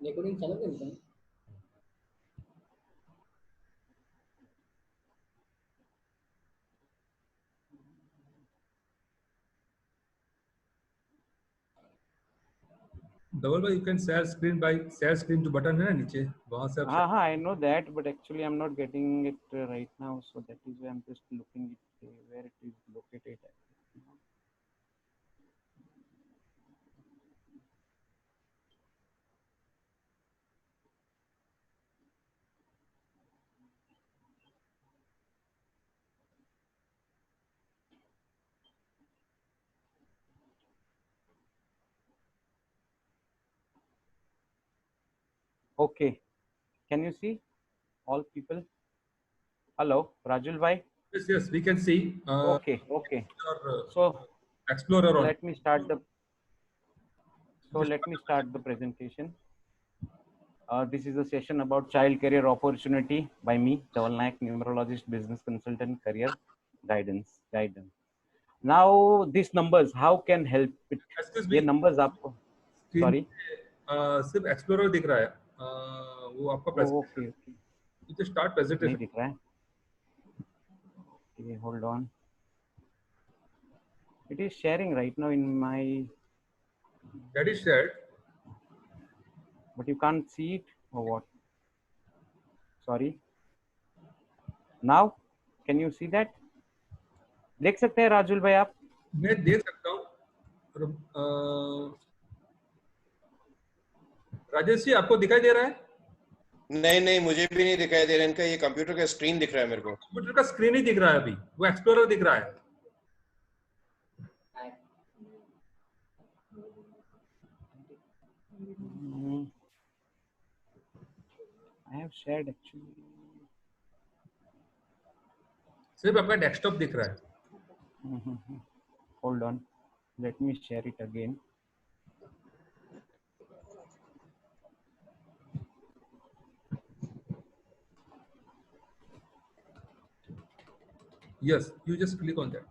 Recording चालू आहे का? डबल भाई, you can share screen to button है ना नीचे, वहां से आप हाँ हाँ, I know that, but actually I'm not getting it right now, so that is why I'm just looking it where it is located at. Okay, can you see all people? Hello, Rajul bhai. yes, we can see. Okay. Your, So Explorer on. let me start the presentation. This is a session about child career opportunity by me, Dhaval Naik, numerologist, business consultant, career guidance. Now these numbers, how can help it? Excuse ये me, numbers आपको, screen sorry. सिर्फ explorer दिख रहा है, वो आपका Oh, presentation. okay. You just start नहीं presentation. दिख रहा है. Okay, hold on. It is sharing right now in my, that is shared. but you can't see it or what? Sorry. Now can you see that? देख सकते हैं राजुल भाई आप? मैं देख सकता हूँ। राजेश जी, आपको दिखाई दे रहा है? नहीं नहीं, मुझे भी नहीं दिखाई दे रहा है इनका। ये कंप्यूटर का स्क्रीन दिख रहा है मेरे को। कंप्यूटर का स्क्रीन ही दिख रहा है अभी, वो एक्सप्लोरर दिख रहा है। I have shared actually. सिर्फ आपका डेस्कटॉप दिख रहा है। Hold on, let me share it again. Yes, you just click on that.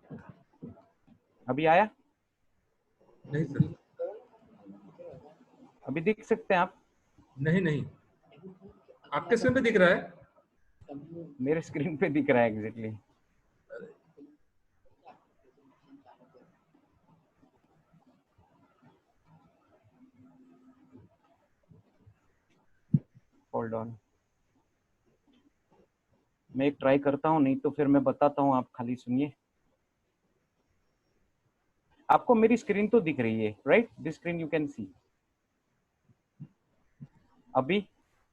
अभी आया? नहीं सर, अभी देख सकते हैं आप? नहीं नहीं, आपके स्क्रीन पे दिख रहा है। मेरे स्क्रीन पे दिख रहा है एग्जैक्टली। होल्ड ऑन, मैं एक ट्राई करता हूँ, नहीं तो फिर मैं बताता हूँ, आप खाली सुनिए। आपको मेरी स्क्रीन तो दिख रही है, right? This screen you can see. अभी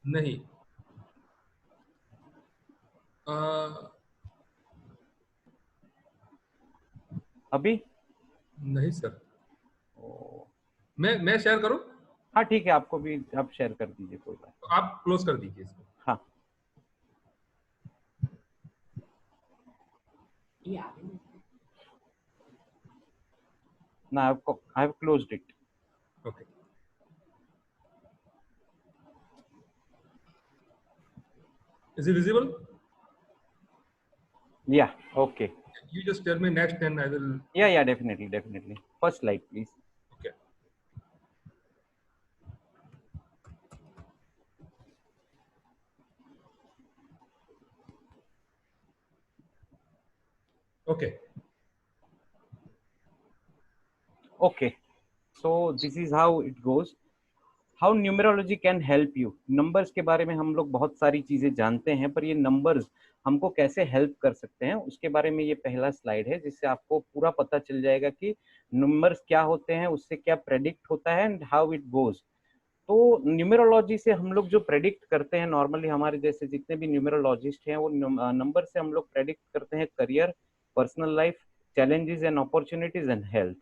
नहीं, अभी नहीं सर। मैं शेयर करूं? हाँ ठीक है, आपको भी आप शेयर कर दीजिए, कोई बात। तो आप क्लोज कर दीजिए इसको। हाँ ना, I have closed it. Okay, is it visible? या okay, You just tell me next and I will. या definitely. First slide please. Okay. Okay, so this is how it goes. How numerology can help you? Numbers के बारे में हम लोग बहुत सारी चीजें जानते हैं, पर ये नंबर्स हमको कैसे हेल्प कर सकते हैं उसके बारे में ये पहला स्लाइड है, जिससे आपको पूरा पता चल जाएगा कि नंबर्स क्या होते हैं, उससे क्या प्रेडिक्ट होता है एंड हाउ इट गोज। तो न्यूमरोलॉजी से हम लोग जो प्रेडिक्ट करते हैं, नॉर्मली हमारे जैसे जितने भी न्यूमरोलॉजिस्ट हैं, वो नंबर से हम लोग प्रेडिक्ट करते हैं career, personal life, challenges and opportunities and health.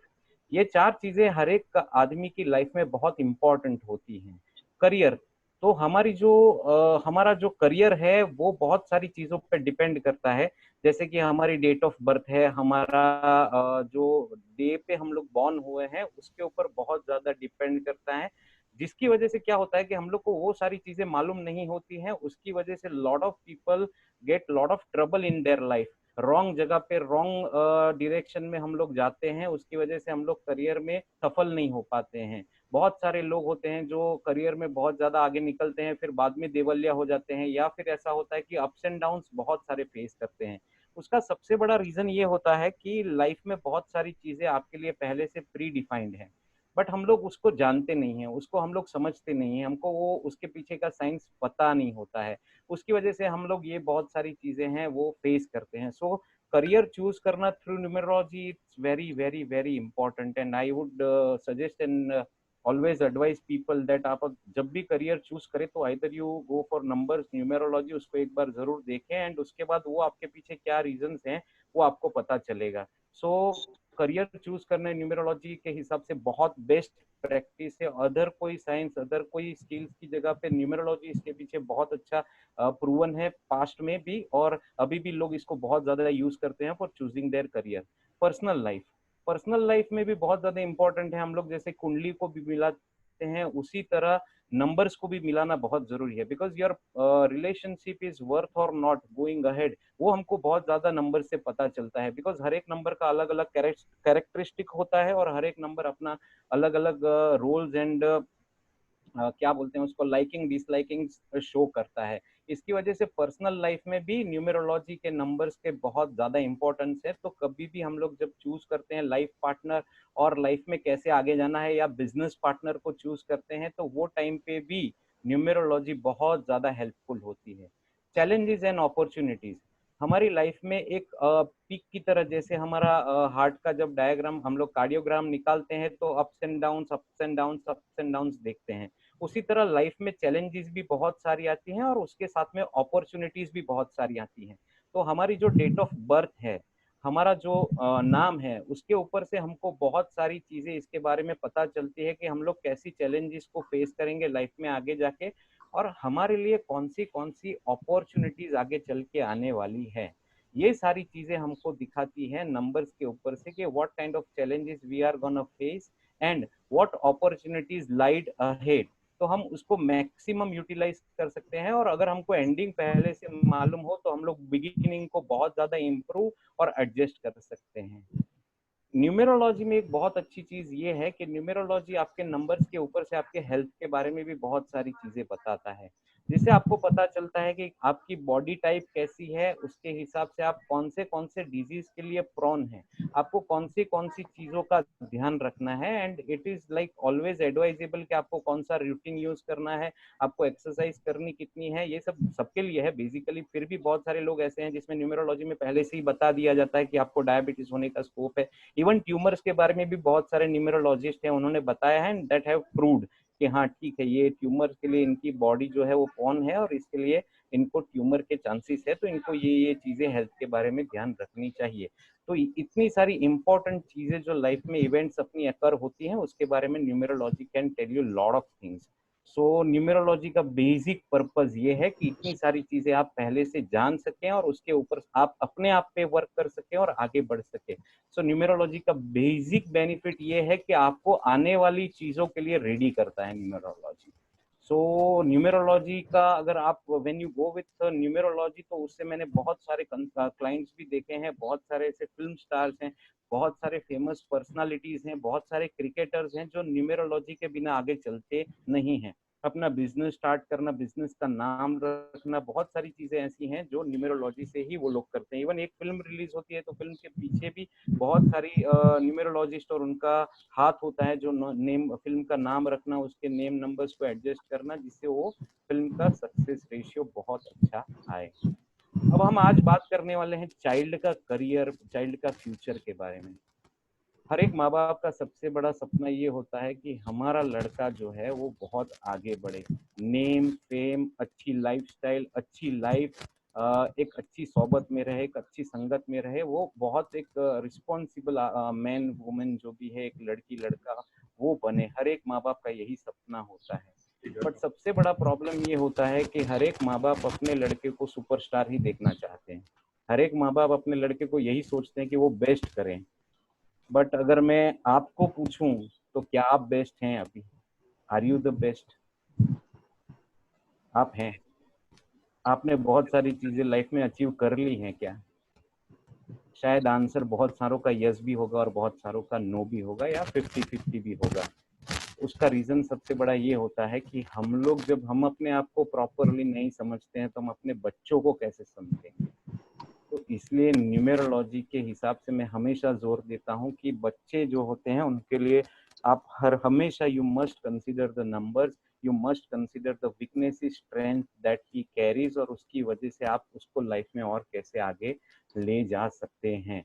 ये चार चीजें हर एक आदमी की लाइफ में बहुत इंपॉर्टेंट होती हैं। करियर, तो हमारा जो करियर है वो बहुत सारी चीजों पर डिपेंड करता है, जैसे कि हमारी डेट ऑफ बर्थ है, हमारा जो डे पे हम लोग बॉर्न हुए हैं उसके ऊपर बहुत ज्यादा डिपेंड करता है, जिसकी वजह से क्या होता है कि हम लोग को वो सारी चीजें मालूम नहीं होती हैं। उसकी वजह से lot of people get lot of trouble in their life. Wrong जगह पे रॉन्ग डायरेक्शन में हम लोग जाते हैं, उसकी वजह से हम लोग करियर में सफल नहीं हो पाते हैं। बहुत सारे लोग होते हैं जो करियर में बहुत ज्यादा आगे निकलते हैं, फिर बाद में देवलिया हो जाते हैं, या फिर ऐसा होता है कि अप्स एंड डाउन्स बहुत सारे फेस करते हैं। उसका सबसे बड़ा रीजन ये होता है कि लाइफ में बहुत सारी चीजें आपके लिए पहले से प्री डिफाइंड है, बट हम लोग उसको जानते नहीं है, उसको हम लोग समझते नहीं है, हमको वो उसके पीछे का साइंस पता नहीं होता है। उसकी वजह से हम लोग ये बहुत सारी चीजें हैं वो फेस करते हैं। सो करियर चूज करना through numerology, it's very very very important, and I would suggest and always advise people that आप जब भी करियर चूज करें तो either you go for numbers, numerology, उसको एक बार जरूर देखें, एंड उसके बाद वो आपके पीछे क्या रीजंस हैं वो आपको पता चलेगा। सो करियर चूज करना न्यूमेरोलॉजी के हिसाब से बहुत बेस्ट प्रैक्टिस है। अदर कोई साइंस, अदर कोई स्किल्स की जगह पे न्यूमेरोलॉजी इसके पीछे बहुत अच्छा प्रूवन है, पास्ट में भी और अभी भी लोग इसको बहुत ज्यादा यूज करते हैं for choosing their career. Personal life में भी बहुत ज्यादा इंपॉर्टेंट है। हम लोग जैसे कुंडली को भी मिलाते हैं, उसी तरह नंबर्स को भी मिलाना बहुत जरूरी है, because your relationship is worth और नॉट गोइंग अहेड, वो हमको बहुत ज्यादा नंबर से पता चलता है। बिकॉज हर एक नंबर का अलग अलग कैरेक्टरिस्टिक होता है, और हर एक नंबर अपना अलग अलग रोल्स एंड क्या बोलते हैं उसको, लाइकिंग डिसलाइकिंग शो करता है। इसकी वजह से पर्सनल लाइफ में भी न्यूमेरोलॉजी के नंबर्स के बहुत ज्यादा इंपॉर्टेंस है। तो कभी भी हम लोग जब चूज करते हैं लाइफ पार्टनर और लाइफ में कैसे आगे जाना है, या बिजनेस पार्टनर को चूज करते हैं, तो वो टाइम पे भी न्यूमेरोलॉजी बहुत ज्यादा हेल्पफुल होती है। चैलेंजेस एंड अपॉर्चुनिटीज हमारी लाइफ में एक पीक की तरह, जैसे हमारा हार्ट का जब डायग्राम हम लोग कार्डियोग्राम निकालते हैं तो ups and downs, ups and downs, ups and downs देखते हैं, उसी तरह लाइफ में चैलेंजेस भी बहुत सारी आती हैं और उसके साथ में अपॉर्चुनिटीज भी बहुत सारी आती हैं। तो हमारी जो डेट ऑफ बर्थ है, हमारा जो नाम है, उसके ऊपर से हमको बहुत सारी चीजें इसके बारे में पता चलती है कि हम लोग कैसी चैलेंजेस को फेस करेंगे लाइफ में आगे जाके, और हमारे लिए कौन सी अपॉर्चुनिटीज आगे चल के आने वाली है। ये सारी चीजें हमको दिखाती है नंबर्स के ऊपर से कि what kind of challenges we are gonna face and what opportunities lied ahead. तो हम उसको मैक्सिमम यूटिलाइज कर सकते हैं, और अगर हमको एंडिंग पहले से मालूम हो तो हम लोग बिगिनिंग को बहुत ज्यादा इम्प्रूव और एडजस्ट कर सकते हैं। न्यूमेरोलॉजी में एक बहुत अच्छी चीज ये है कि न्यूमेरोलॉजी आपके नंबर्स के ऊपर से आपके हेल्थ के बारे में भी बहुत सारी चीजें बताता है, जिससे आपको पता चलता है कि आपकी बॉडी टाइप कैसी है, उसके हिसाब से आप कौन से डिजीज के लिए प्रोन है, आपको कौन सी चीजों का ध्यान रखना है। And it is like always advisable कि आपको कौन सा रूटीन यूज करना है, आपको एक्सरसाइज करनी कितनी है, ये सब सबके लिए है बेसिकली। फिर भी बहुत सारे लोग ऐसे हैं जिसमें न्यूमेरोलॉजी में पहले से ही बता दिया जाता है कि आपको डायबिटीज होने का स्कोप है। इवन ट्यूमर्स के बारे में भी बहुत सारे न्यूमेरोलॉजिस्ट हैं, उन्होंने बताया है दैट हैव प्रूव्ड कि हाँ ठीक है, ये ट्यूमर के लिए इनकी बॉडी जो है वो कौन है और इसके लिए इनको ट्यूमर के चांसेस है, तो इनको ये चीजें हेल्थ के बारे में ध्यान रखनी चाहिए। तो इतनी सारी इंपॉर्टेंट चीजें जो लाइफ में इवेंट्स अपनी अकर होती हैं, उसके बारे में numerology can tell you lot of things. So numerology का बेसिक पर्पस ये है कि इतनी सारी चीजें आप पहले से जान सकें और उसके ऊपर आप अपने आप पे वर्क कर सकें और आगे बढ़ सके। सो न्यूमेरोलॉजी का बेसिक बेनिफिट ये है कि आपको आने वाली चीजों के लिए रेडी करता है न्यूमेरोलॉजी। सो न्यूमेरोलॉजी का अगर आप when you go with numerology, तो उससे मैंने बहुत सारे क्लाइंट्स भी देखे हैं, बहुत सारे ऐसे फिल्म स्टार्स हैं, बहुत सारे फेमस पर्सनालिटीज हैं, बहुत सारे क्रिकेटर्स हैं जो न्यूमेरोलॉजी के बिना आगे चलते नहीं हैं। अपना बिजनेस स्टार्ट करना, बिजनेस का नाम रखना, बहुत सारी चीजें ऐसी हैं जो न्यूमेरोलॉजी से ही वो लोग करते हैं। इवन एक फिल्म रिलीज होती है तो फिल्म के पीछे भी बहुत सारी न्यूमेरोलॉजिस्ट और उनका हाथ होता है, जो नेम फिल्म का नाम रखना, उसके नेम नंबर्स को एडजस्ट करना, जिससे वो फिल्म का सक्सेस रेशियो बहुत अच्छा आए। अब हम आज बात करने वाले हैं चाइल्ड का करियर, चाइल्ड का फ्यूचर के बारे में। हर एक माँ बाप का सबसे बड़ा सपना ये होता है कि हमारा लड़का जो है वो बहुत आगे बढ़े, नेम फेम, अच्छी लाइफस्टाइल, अच्छी लाइफ, एक अच्छी सोबत में रहे, एक अच्छी संगत में रहे, वो बहुत एक रिस्पॉन्सिबल मैन वुमेन जो भी है, एक लड़की लड़का वो बने। हर एक माँ बाप का यही सपना होता है। बट सबसे बड़ा प्रॉब्लम ये होता है कि हर एक माँ बाप अपने लड़के को सुपरस्टार ही देखना चाहते हैं। हर एक माँ बाप अपने लड़के को यही सोचते हैं कि वो बेस्ट करें। बट अगर मैं आपको पूछूं तो क्या आप बेस्ट हैं अभी? Are you the best? आप हैं? आपने बहुत सारी चीजें लाइफ में अचीव कर ली हैं क्या? शायद आंसर बहुत सारों का यस भी होगा और बहुत सारों का नो भी होगा, या 50-50 भी होगा। उसका रीजन सबसे बड़ा ये होता है कि हम लोग जब हम अपने आप को प्रॉपरली नहीं समझते हैं तो हम अपने बच्चों को कैसे समझेंगे। तो इसलिए न्यूमेरोलॉजी के हिसाब से मैं हमेशा जोर देता हूँ कि बच्चे जो होते हैं उनके लिए आप हमेशा you must consider the numbers, you must consider the weakness, strength that he carries, और उसकी वजह से आप उसको लाइफ में और कैसे आगे ले जा सकते हैं।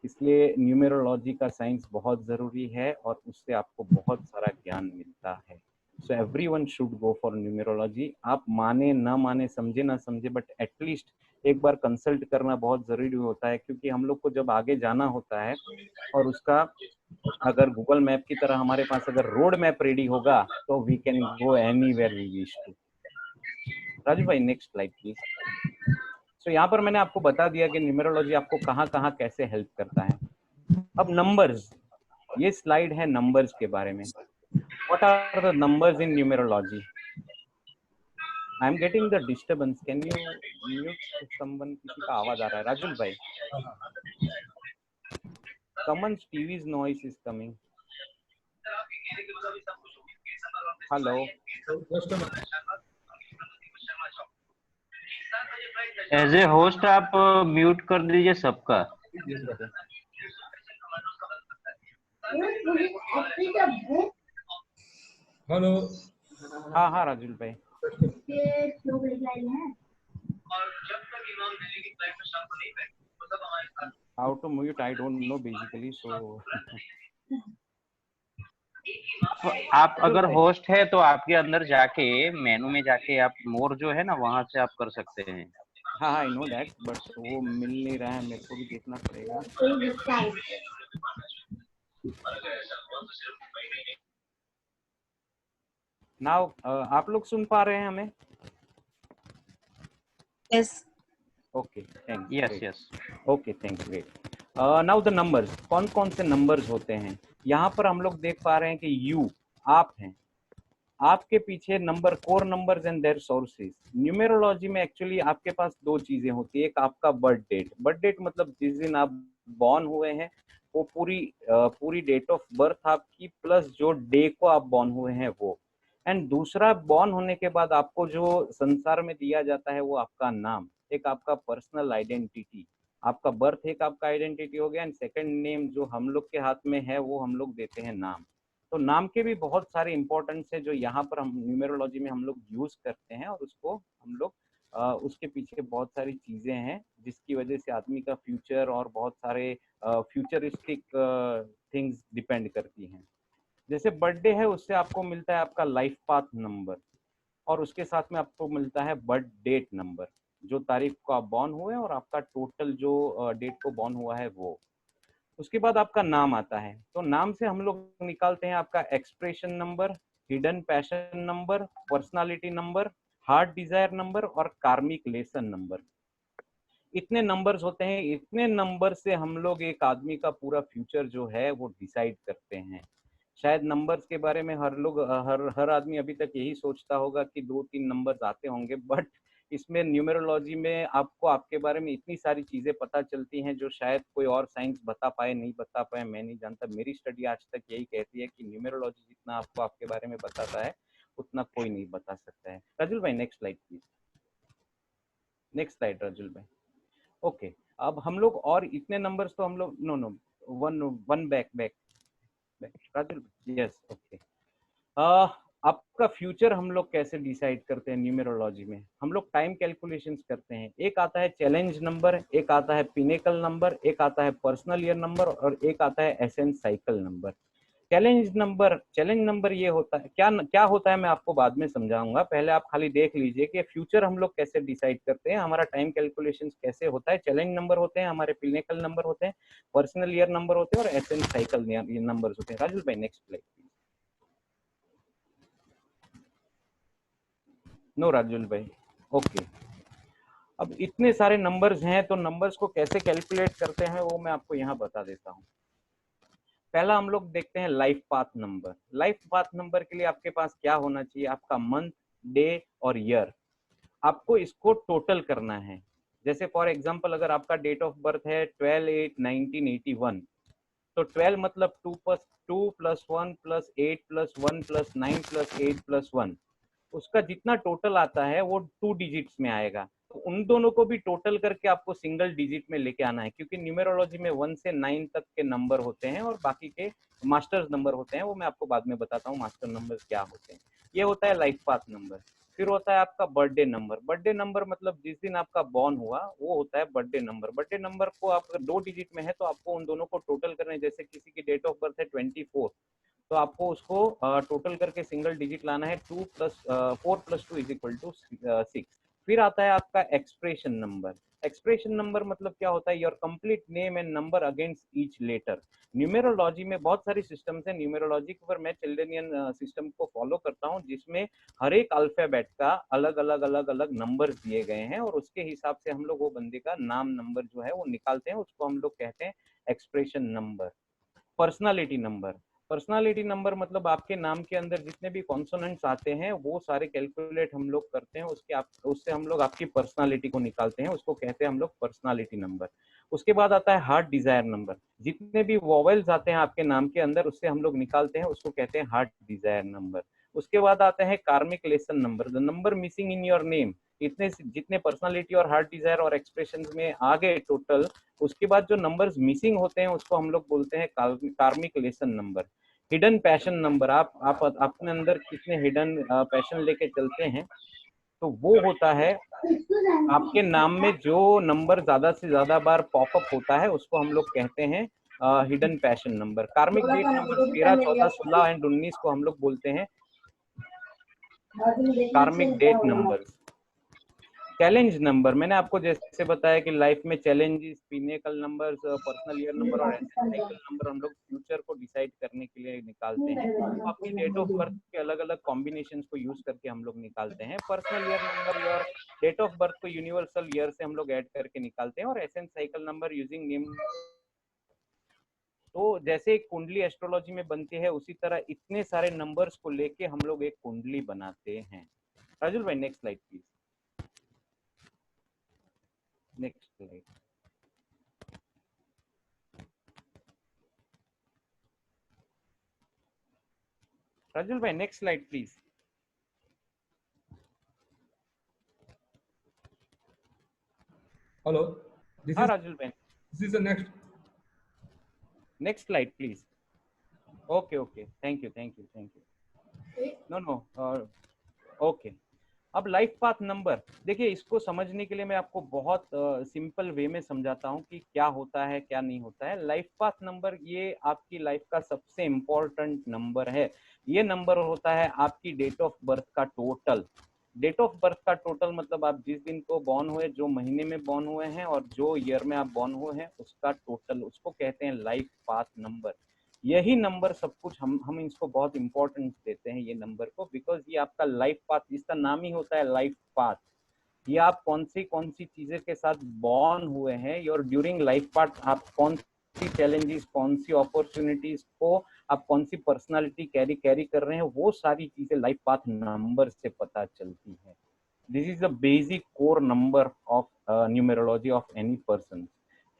इसलिए न्यूमेरोलॉजी का साइंस बहुत जरूरी है और उससे आपको बहुत सारा ज्ञान मिलता है। So everyone should go for numerology. आप माने ना माने, समझे ना समझे, बट एटलीस्ट एक बार कंसल्ट करना बहुत जरूरी होता है, क्योंकि हम लोग को जब आगे जाना होता है और उसका अगर गूगल मैप की तरह हमारे पास अगर रोड मैप रेडी होगा तो we can go anywhere we wish to. Raju भाई नेक्स्ट स्लाइड प्लीज। सो यहाँ पर मैंने आपको बता दिया कि न्यूमेरोलॉजी आपको कहाँ कहाँ कैसे हेल्प करता है। अब नंबर्स, ये स्लाइड है नंबर्स के बारे में। What are the numbers in numerology? I am getting the disturbance, can you mute someone? किसी का आवाज आ रहा है राजुल भाई। someone's TV's noise is coming. Hello, as a host आप म्यूट कर दीजिए सबका। हेलो। हाँ हाँ राजुल भाई। How to mute? I don't know basically, so आप अगर होस्ट है तो आपके अंदर जाके मेनू में जाके आप मोर जो है ना वहां से आप कर सकते हैं। हाँ आई नो दैट, बट वो मिल नहीं रहा है, मेरे को भी देखना पड़ेगा। नाउ आप लोग सुन पा रहे हैं हमें? Yes. Okay thanks. Yes yes okay thanks, great. Now the numbers, कौन कौन से नंबर्स होते हैं? यहाँ पर हम लोग देख पा रहे हैं कि यू, आप हैं, आपके पीछे number, core numbers and their sources. Numerology में एक्चुअली आपके पास दो चीजें होती है। एक आपका बर्थ डेट, बर्थ डेट मतलब जिस दिन आप बॉर्न हुए हैं वो पूरी डेट ऑफ बर्थ आपकी, प्लस जो डे को आप बॉर्न हुए हैं वो। एंड दूसरा, बॉर्न होने के बाद आपको जो संसार में दिया जाता है वो आपका नाम, एक आपका पर्सनल आइडेंटिटी। आपका बर्थ एक आपका आइडेंटिटी हो गया, एंड सेकंड नेम जो हम लोग के हाथ में है वो हम लोग देते हैं नाम। तो नाम के भी बहुत सारे इंपॉर्टेंस है जो यहाँ पर हम न्यूमेरोलॉजी में हम लोग यूज करते हैं, और उसको हम लोग उसके पीछे बहुत सारी चीजें हैं जिसकी वजह से आदमी का फ्यूचर और बहुत सारे फ्यूचरिस्टिक थिंग्स डिपेंड करती हैं। जैसे बर्थडे है, उससे आपको मिलता है आपका लाइफ पाथ नंबर, और उसके साथ में आपको मिलता है बर्थ डेट नंबर, जो तारीख को आप बॉर्न हुए और आपका टोटल जो डेट को बॉर्न हुआ है वो। उसके बाद आपका नाम आता है, तो नाम से हम लोग निकालते हैं आपका expression number, hidden passion number, personality number, heart Dzire number और कार्मिक लेसन नंबर। इतने नंबर्स होते हैं, इतने नंबर से हम लोग एक आदमी का पूरा फ्यूचर जो है वो डिसाइड करते हैं। शायद नंबर्स के बारे में हर आदमी अभी तक यही सोचता होगा कि 2-3 नंबर्स आते होंगे, बट इसमें न्यूमेरोलॉजी में आपको आपके बारे में इतनी सारी चीजें पता चलती हैं जो शायद कोई और साइंस बता पाए, नहीं बता पाए, मैं नहीं जानता। मेरी स्टडी आज तक यही कहती है कि न्यूमेरोलॉजी जितना आपको आपके बारे में बताता है उतना कोई नहीं बता सकता है। राजुल भाई next slide please. Next slide Rajul भाई। ओके, अब हम लोग और इतने नंबर्स तो हम लोग no one back Rajul, yes okay. आपका फ्यूचर हम लोग कैसे डिसाइड करते हैं न्यूमेरोलॉजी में? हम लोग टाइम कैलकुलेशंस करते हैं। एक आता है चैलेंज नंबर, एक आता है पिनेकल नंबर, एक आता है पर्सनल ईयर नंबर और एक आता है essence cycle number. Challenge number ये होता है, क्या होता है मैं आपको बाद में समझाऊंगा। पहले आप खाली देख लीजिए कि फ्यूचर हम लोग कैसे डिसाइड करते हैं, हमारा टाइम कैलकुलेशंस कैसे होता है। चैलेंज नंबर होते हैं, हमारे पिनेकल नंबर होते हैं, पर्सनल ईयर नंबर होते हैं और एसेंस साइकिल नंबर होते हैं। राजुल भाई नेक्स्ट प्लीज। नो राजुल भाई, ओके। अब इतने सारे नंबर्स हैं तो नंबर्स को कैसे कैलकुलेट करते हैं वो मैं आपको यहाँ बता देता हूँ। पहला हम लोग देखते हैं life path number. Life path number के लिए आपके पास क्या होना चाहिए? आपका मंथ, डे और ईयर। आपको इसको टोटल करना है। जैसे फॉर एग्जांपल अगर आपका डेट ऑफ बर्थ है 12/8/1981, तो 12 मतलब 2 plus 1 plus 8 plus 1 plus 9 plus 8 plus 1, उसका जितना टोटल आता है वो 2 डिजिट्स में आएगा। तो उन दोनों को भी टोटल करके आपको सिंगल डिजिट में लेके आना है, क्योंकि न्यूमेरोलॉजी में 1 से 9 तक के नंबर होते हैं और बाकी के मास्टर्स नंबर होते हैं, वो मैं आपको बाद में बताता हूँ मास्टर नंबर क्या होते हैं। ये होता है लाइफ पाथ नंबर। फिर होता है आपका बर्थडे नंबर। बर्थडे नंबर मतलब जिस दिन आपका बॉर्न हुआ वो होता है बर्थडे नंबर। बर्थडे नंबर को आप अगर 2 डिजिट में है तो आपको उन दोनों को टोटल करना है। जैसे किसी की डेट ऑफ बर्थ है 24, तो आपको उसको टोटल करके सिंगल डिजिट लाना है। 4 प्लस 2 इज इक्वल टू 6। फिर आता है आपका एक्सप्रेशन नंबर। एक्सप्रेशन नंबर मतलब क्या होता है? Your complete name and number against each letter. Numerology में बहुत सारी सिस्टम्स हैं। न्यूमेरोलॉजी पर मैं चिल्ड्रेनियन सिस्टम को फॉलो करता हूँ, जिसमें हर एक अल्फाबेट का अलग अलग नंबर दिए गए हैं और उसके हिसाब से हम लोग वो बंदे का नाम नंबर जो है वो निकालते हैं। उसको हम लोग कहते हैं expression number. Personality number. Personality number मतलब आपके नाम के अंदर जितने भी कॉन्सोनेंट्स आते हैं वो सारे कैलकुलेट हम लोग करते हैं, उससे हम लोग आपकी पर्सनालिटी को निकालते हैं, उसको कहते हैं हम लोग पर्सनालिटी नंबर। उसके बाद आता है हार्ट डिजायर नंबर। जितने भी वॉवेल्स आते हैं आपके नाम के अंदर उससे हम लोग निकालते हैं, उसको कहते हैं हार्ट डिजायर नंबर। उसके बाद आता है कार्मिक lesson number, the number missing in your name. इतने जितने पर्सनालिटी और हार्ट डिजायर और एक्सप्रेशन में आ गए टोटल, उसके बाद जो नंबर्स मिसिंग होते हैं उसको हम लोग बोलते हैं कार्मिक lesson number. Hidden passion number, आप अपने अंदर कितने हिडन पैशन लेके चलते हैं, तो वो होता है आपके नाम में जो नंबर ज्यादा से ज्यादा बार पॉपअप होता है उसको हम लोग कहते हैं हिडन पैशन नंबर। कार्मिक डेट नंबर 13, 14, 16 एंड 19 को हम लोग बोलते हैं कार्मिक डेट नंबर। चैलेंज नंबर, मैंने आपको जैसे बताया कि लाइफ में challenges, pinnacle numbers, personal year number और साइकिल नंबर हम लोग फ्यूचर को डिसाइड करने के लिए निकालते हैं। तो आपकी डेट ऑफ बर्थ के अलग अलग कॉम्बिनेशंस को यूज करके हम लोग निकालते हैं। पर्सनल ईयर नंबर और डेट ऑफ बर्थ को यूनिवर्सल ईयर से हम लोग ऐड करके निकालते हैं, और essence cycle number using name. तो जैसे एक कुंडली एस्ट्रोलॉजी में बनती है उसी तरह इतने सारे नंबर्स को लेके हम लोग एक कुंडली बनाते हैं। राजुल भाई next slide please. Next slide. Rajul भाई नेक्स्ट स्लाइड प्लीज। Hello. हाँ राजुल भाई This is the next. Next slide please. Okay okay, thank you thank you thank you. No okay. अब लाइफ पाथ नंबर देखिए, इसको समझने के लिए मैं आपको बहुत सिंपल वे में समझाता हूँ कि क्या होता है क्या नहीं होता है। लाइफ पाथ नंबर ये आपकी लाइफ का सबसे इम्पोर्टेंट नंबर है। ये नंबर होता है आपकी डेट ऑफ बर्थ का टोटल। डेट ऑफ बर्थ का टोटल मतलब आप जिस दिन को बॉर्न हुए, जो महीने में बॉर्न हुए हैं और जो ईयर में आप बॉर्न हुए हैं उसका टोटल, उसको कहते हैं लाइफ पाथ नंबर। यही नंबर सब कुछ, हम इसको बहुत इंपॉर्टेंस देते हैं ये नंबर को, बिकॉज ये आपका लाइफ पाथ, इसका नाम ही होता है लाइफ पाथ। ये आप कौन सी चीजें के साथ बॉर्न हुए हैं और ड्यूरिंग लाइफ पाथ आप कौन सी चैलेंजेस, कौन सी अपॉर्चुनिटीज को आप कौन सी पर्सनालिटी कैरी कर रहे हैं, वो सारी चीजें लाइफ पाथ नंबर से पता चलती है। This is the basic core number of numerology of any person.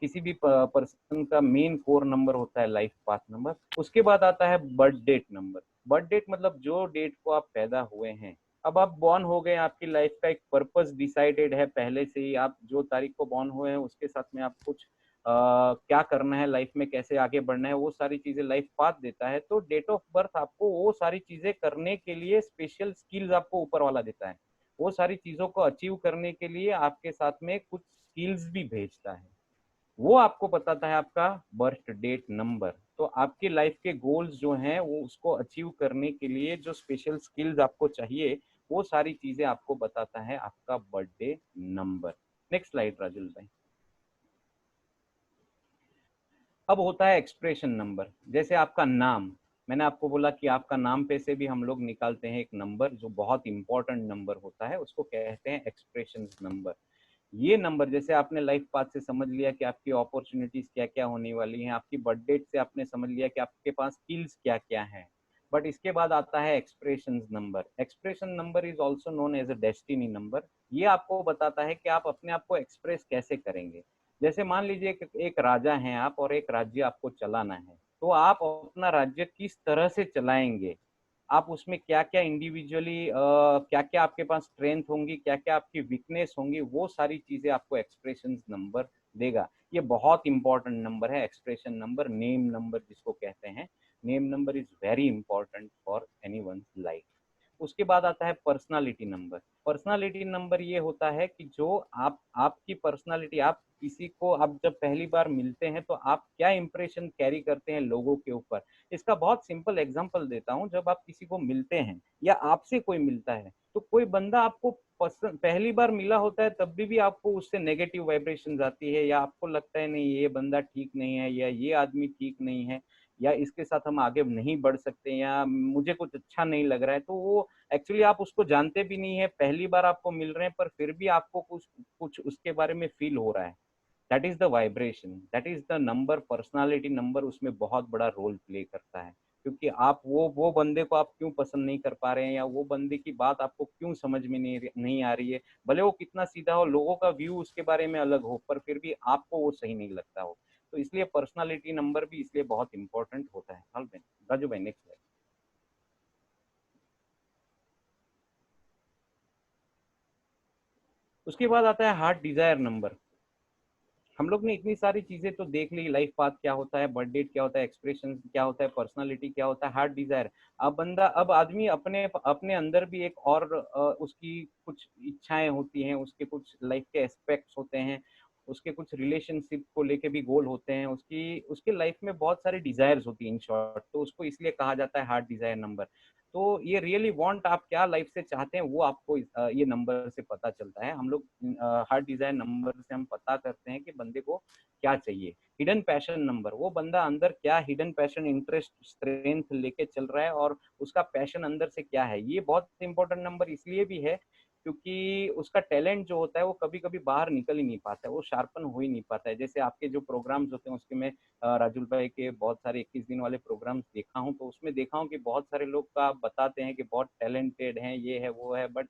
किसी भी पर्सन का मेन कोर नंबर होता है लाइफ पाथ नंबर। उसके बाद आता है birth date number. Birth date मतलब जो डेट को आप पैदा हुए हैं। अब आप बॉर्न हो गए, आपकी लाइफ का एक पर्पस डिसाइडेड है पहले से ही। आप जो तारीख को बॉर्न हुए हैं उसके साथ में आप कुछ क्या करना है लाइफ में, कैसे आगे बढ़ना है, वो सारी चीजें लाइफ पाथ देता है। तो डेट ऑफ बर्थ आपको वो सारी चीजें करने के लिए स्पेशल स्किल्स आपको ऊपर वाला देता है। वो सारी चीजों को अचीव करने के लिए आपके साथ में कुछ स्किल्स भी भेजता है, वो आपको बताता है आपका बर्थ डेट नंबर। तो आपकी लाइफ के गोल्स जो हैं वो उसको अचीव करने के लिए जो स्पेशल स्किल्स आपको चाहिए वो सारी चीजें आपको बताता है आपका birthday number. Next slide Rajul भाई। अब होता है एक्सप्रेशन नंबर। जैसे आपका नाम, मैंने आपको बोला कि आपका नाम पे से भी हम लोग निकालते हैं एक नंबर जो बहुत इंपॉर्टेंट नंबर होता है, उसको कहते हैं एक्सप्रेशन नंबर। ये नंबर जैसे आपने लाइफ पाथ से समझ लिया कि आपकी अपॉर्चुनिटीज क्या क्या होने वाली हैं, आपकी बर्थ डेट से आपने समझ लिया कि आपके पास स्किल्स क्या क्या हैं। बट इसके बाद आता है expression number. Expression number is also known as a destiny number. ये आपको बताता है कि आप अपने आप को एक्सप्रेस कैसे करेंगे। जैसे मान लीजिए एक राजा हैं आप और एक राज्य आपको चलाना है, तो आप अपना राज्य किस तरह से चलाएंगे, आप उसमें क्या क्या इंडिविजुअली क्या क्या आपके पास स्ट्रेंथ होंगी, क्या क्या आपकी वीकनेस होंगी, वो सारी चीजें आपको एक्सप्रेशन नंबर देगा। ये बहुत इंपॉर्टेंट नंबर है एक्सप्रेशन नंबर, नेम नंबर जिसको कहते हैं। Name number is very important for anyone's life. उसके बाद आता है पर्सनालिटी नंबर। पर्सनालिटी नंबर ये होता है कि जो आपकी पर्सनालिटी, आप किसी को आप जब पहली बार मिलते हैं तो आप क्या इंप्रेशन कैरी करते हैं लोगों के ऊपर। इसका बहुत सिंपल एग्जांपल देता हूँ। जब आप किसी को मिलते हैं या आपसे कोई मिलता है, तो कोई बंदा आपको पसंद पहली बार मिला होता है तब भी आपको उससे नेगेटिव वाइब्रेशन आती है, या आपको लगता है नहीं ये बंदा ठीक नहीं है, या ये आदमी ठीक नहीं है, या इसके साथ हम आगे नहीं बढ़ सकते, या मुझे कुछ अच्छा नहीं लग रहा है, तो वो एक्चुअली आप उसको जानते भी नहीं है, पहली बार आपको मिल रहे हैं, पर फिर भी आपको कुछ कुछ उसके बारे में फील हो रहा है। That is the vibration, that is the number. Personality number उसमें बहुत बड़ा रोल प्ले करता है, क्योंकि आप वो बंदे को आप क्यों पसंद नहीं कर पा रहे हैं, या वो बंदे की बात आपको क्यों समझ में नहीं आ रही है, भले वो कितना सीधा हो, लोगों का व्यू उसके बारे में अलग हो, पर फिर भी आपको वो सही नहीं लगता हो। तो इसलिए पर्सनालिटी नंबर भी इसलिए बहुत इंपॉर्टेंट होता है। राजू भाई नेक्स्ट। उसके बाद आता है हार्ट डिजायर नंबर। हम लोग ने इतनी सारी चीजें तो देख ली, लाइफ पाथ क्या होता है, बर्थ डेट क्या होता है, एक्सप्रेशन क्या होता है, पर्सनालिटी क्या होता है, हार्ट डिजायर। अब आदमी अपने अपने अंदर भी एक और उसकी कुछ इच्छाएं होती हैं, उसके कुछ लाइफ के एस्पेक्ट्स होते हैं, उसके कुछ रिलेशनशिप को लेके भी गोल होते हैं, उसकी उसके लाइफ में बहुत सारी डिजायर्स होती हैं इन शॉर्ट, तो उसको इसलिए कहा जाता है हार्ट डिजायर नंबर। तो ये रियली वांट, आप क्या लाइफ से चाहते हैं वो आपको ये नंबर से पता चलता है। हम लोग हार्ट डिजायर नंबर से हम पता करते हैं कि बंदे को क्या चाहिए। हिडन पैशन नंबर, वो बंदा अंदर क्या हिडन पैशन, इंटरेस्ट, स्ट्रेंथ लेके चल रहा है, और उसका पैशन अंदर से क्या है। ये बहुत इंपॉर्टेंट नंबर इसलिए भी है क्योंकि उसका टैलेंट जो होता है वो कभी कभी बाहर निकल ही नहीं पाता है, वो शार्पन हो ही नहीं पाता है। जैसे आपके जो प्रोग्राम्स होते हैं उसके मैं राजुल भाई के बहुत सारे 21 दिन वाले प्रोग्राम्स देखा हूँ, तो उसमें देखा हूँ कि बहुत सारे लोग का बताते हैं कि बहुत टैलेंटेड हैं, ये है वो है, बट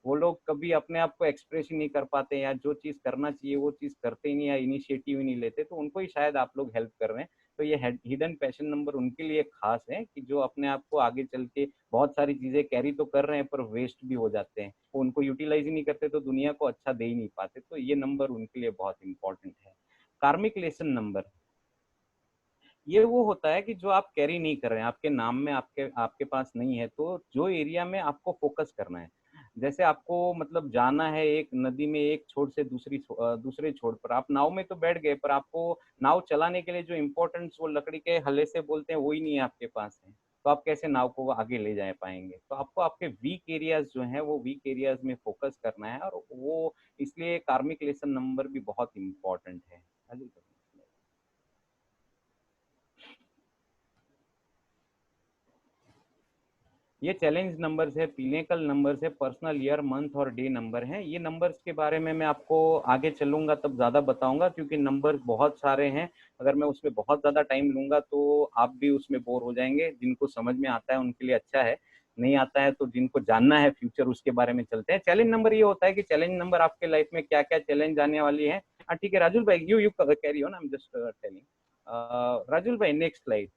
वो लोग कभी अपने आप को एक्सप्रेस ही नहीं कर पाते, या जो चीज करना चाहिए वो चीज करते ही नहीं, या इनिशिएटिव ही नहीं लेते। तो उनको ही शायद आप लोग हेल्प कर रहे हैं। तो ये हिडन पैशन नंबर उनके लिए खास है कि जो अपने आप को आगे चल के बहुत सारी चीजें कैरी तो कर रहे हैं पर वेस्ट भी हो जाते हैं, वो उनको यूटिलाइज ही नहीं करते, तो दुनिया को अच्छा दे ही नहीं पाते। तो ये नंबर उनके लिए बहुत इंपॉर्टेंट है। कार्मिक लेसन नंबर, ये वो होता है कि जो आप कैरी नहीं कर रहे हैं, आपके नाम में आपके आपके पास नहीं है, तो जो एरिया में आपको फोकस करना है। जैसे आपको मतलब जाना है एक नदी में एक छोर से दूसरे छोर पर, आप नाव में तो बैठ गए, पर आपको नाव चलाने के लिए जो इम्पोर्टेंस वो लकड़ी के हल्ले से बोलते हैं, वो ही नहीं आपके पास है, तो आप कैसे नाव को आगे ले जा पाएंगे। तो आपको आपके वीक एरियाज जो हैं वो वीक एरियाज में फोकस करना है, और वो इसलिए कार्मिक लेसन नंबर भी बहुत इम्पोर्टेंट है। ये चैलेंज नंबर्स है, पिनेकल नंबर्स है, पर्सनल ईयर, मंथ और डे नंबर हैं। ये नंबर्स के बारे में मैं आपको आगे चलूंगा तब ज़्यादा बताऊंगा, क्योंकि नंबर्स बहुत सारे हैं। अगर मैं उसमें बहुत ज़्यादा टाइम लूंगा तो आप भी उसमें बोर हो जाएंगे। जिनको समझ में आता है उनके लिए अच्छा है, नहीं आता है तो जिनको जानना है फ्यूचर उसके बारे में चलते हैं। चैलेंज नंबर ये होता है कि चैलेंज नंबर आपके लाइफ में क्या क्या चैलेंज आने वाली है। हाँ ठीक है राजुल भाई, you carry on, I am just telling. Rajul भाई नेक्स्ट स्लाइड।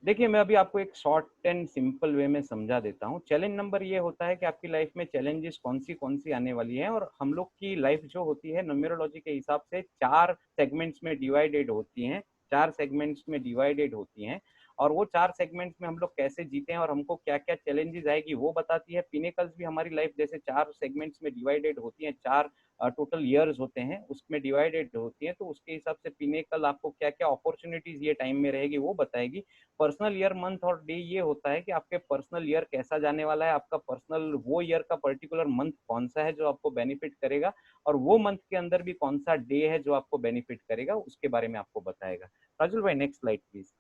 देखिए मैं अभी आपको एक शॉर्ट एंड सिंपल वे में समझा देता हूँ। चैलेंज नंबर ये होता है कि आपकी लाइफ में चैलेंजेस कौन सी आने वाली है, और हम लोग की लाइफ जो होती है न्यूमेरोलॉजी के हिसाब से 4 सेगमेंट्स में डिवाइडेड होती हैं, 4 सेगमेंट्स में डिवाइडेड होती हैं। और वो 4 सेगमेंट्स में हम लोग कैसे जीते हैं और हमको क्या क्या चैलेंजेस आएगी वो बताती है। पिनेकल्स भी हमारी लाइफ जैसे 4 सेगमेंट्स में डिवाइडेड होती हैं, 4 टोटल ईयर्स होते हैं उसमें डिवाइडेड होती हैं, तो उसके हिसाब से पिनेकल आपको क्या क्या अपॉर्चुनिटीज ये टाइम में रहेगी वो बताएगी। पर्सनल ईयर, मंथ और डे ये होता है कि आपके पर्सनल ईयर कैसा जाने वाला है, आपका पर्सनल वो ईयर का पर्टिकुलर मंथ कौन सा है जो आपको बेनिफिट करेगा, और वो मंथ के अंदर भी कौन सा डे है जो आपको बेनिफिट करेगा, उसके बारे में आपको बताएगा। राजुल भाई next slide please.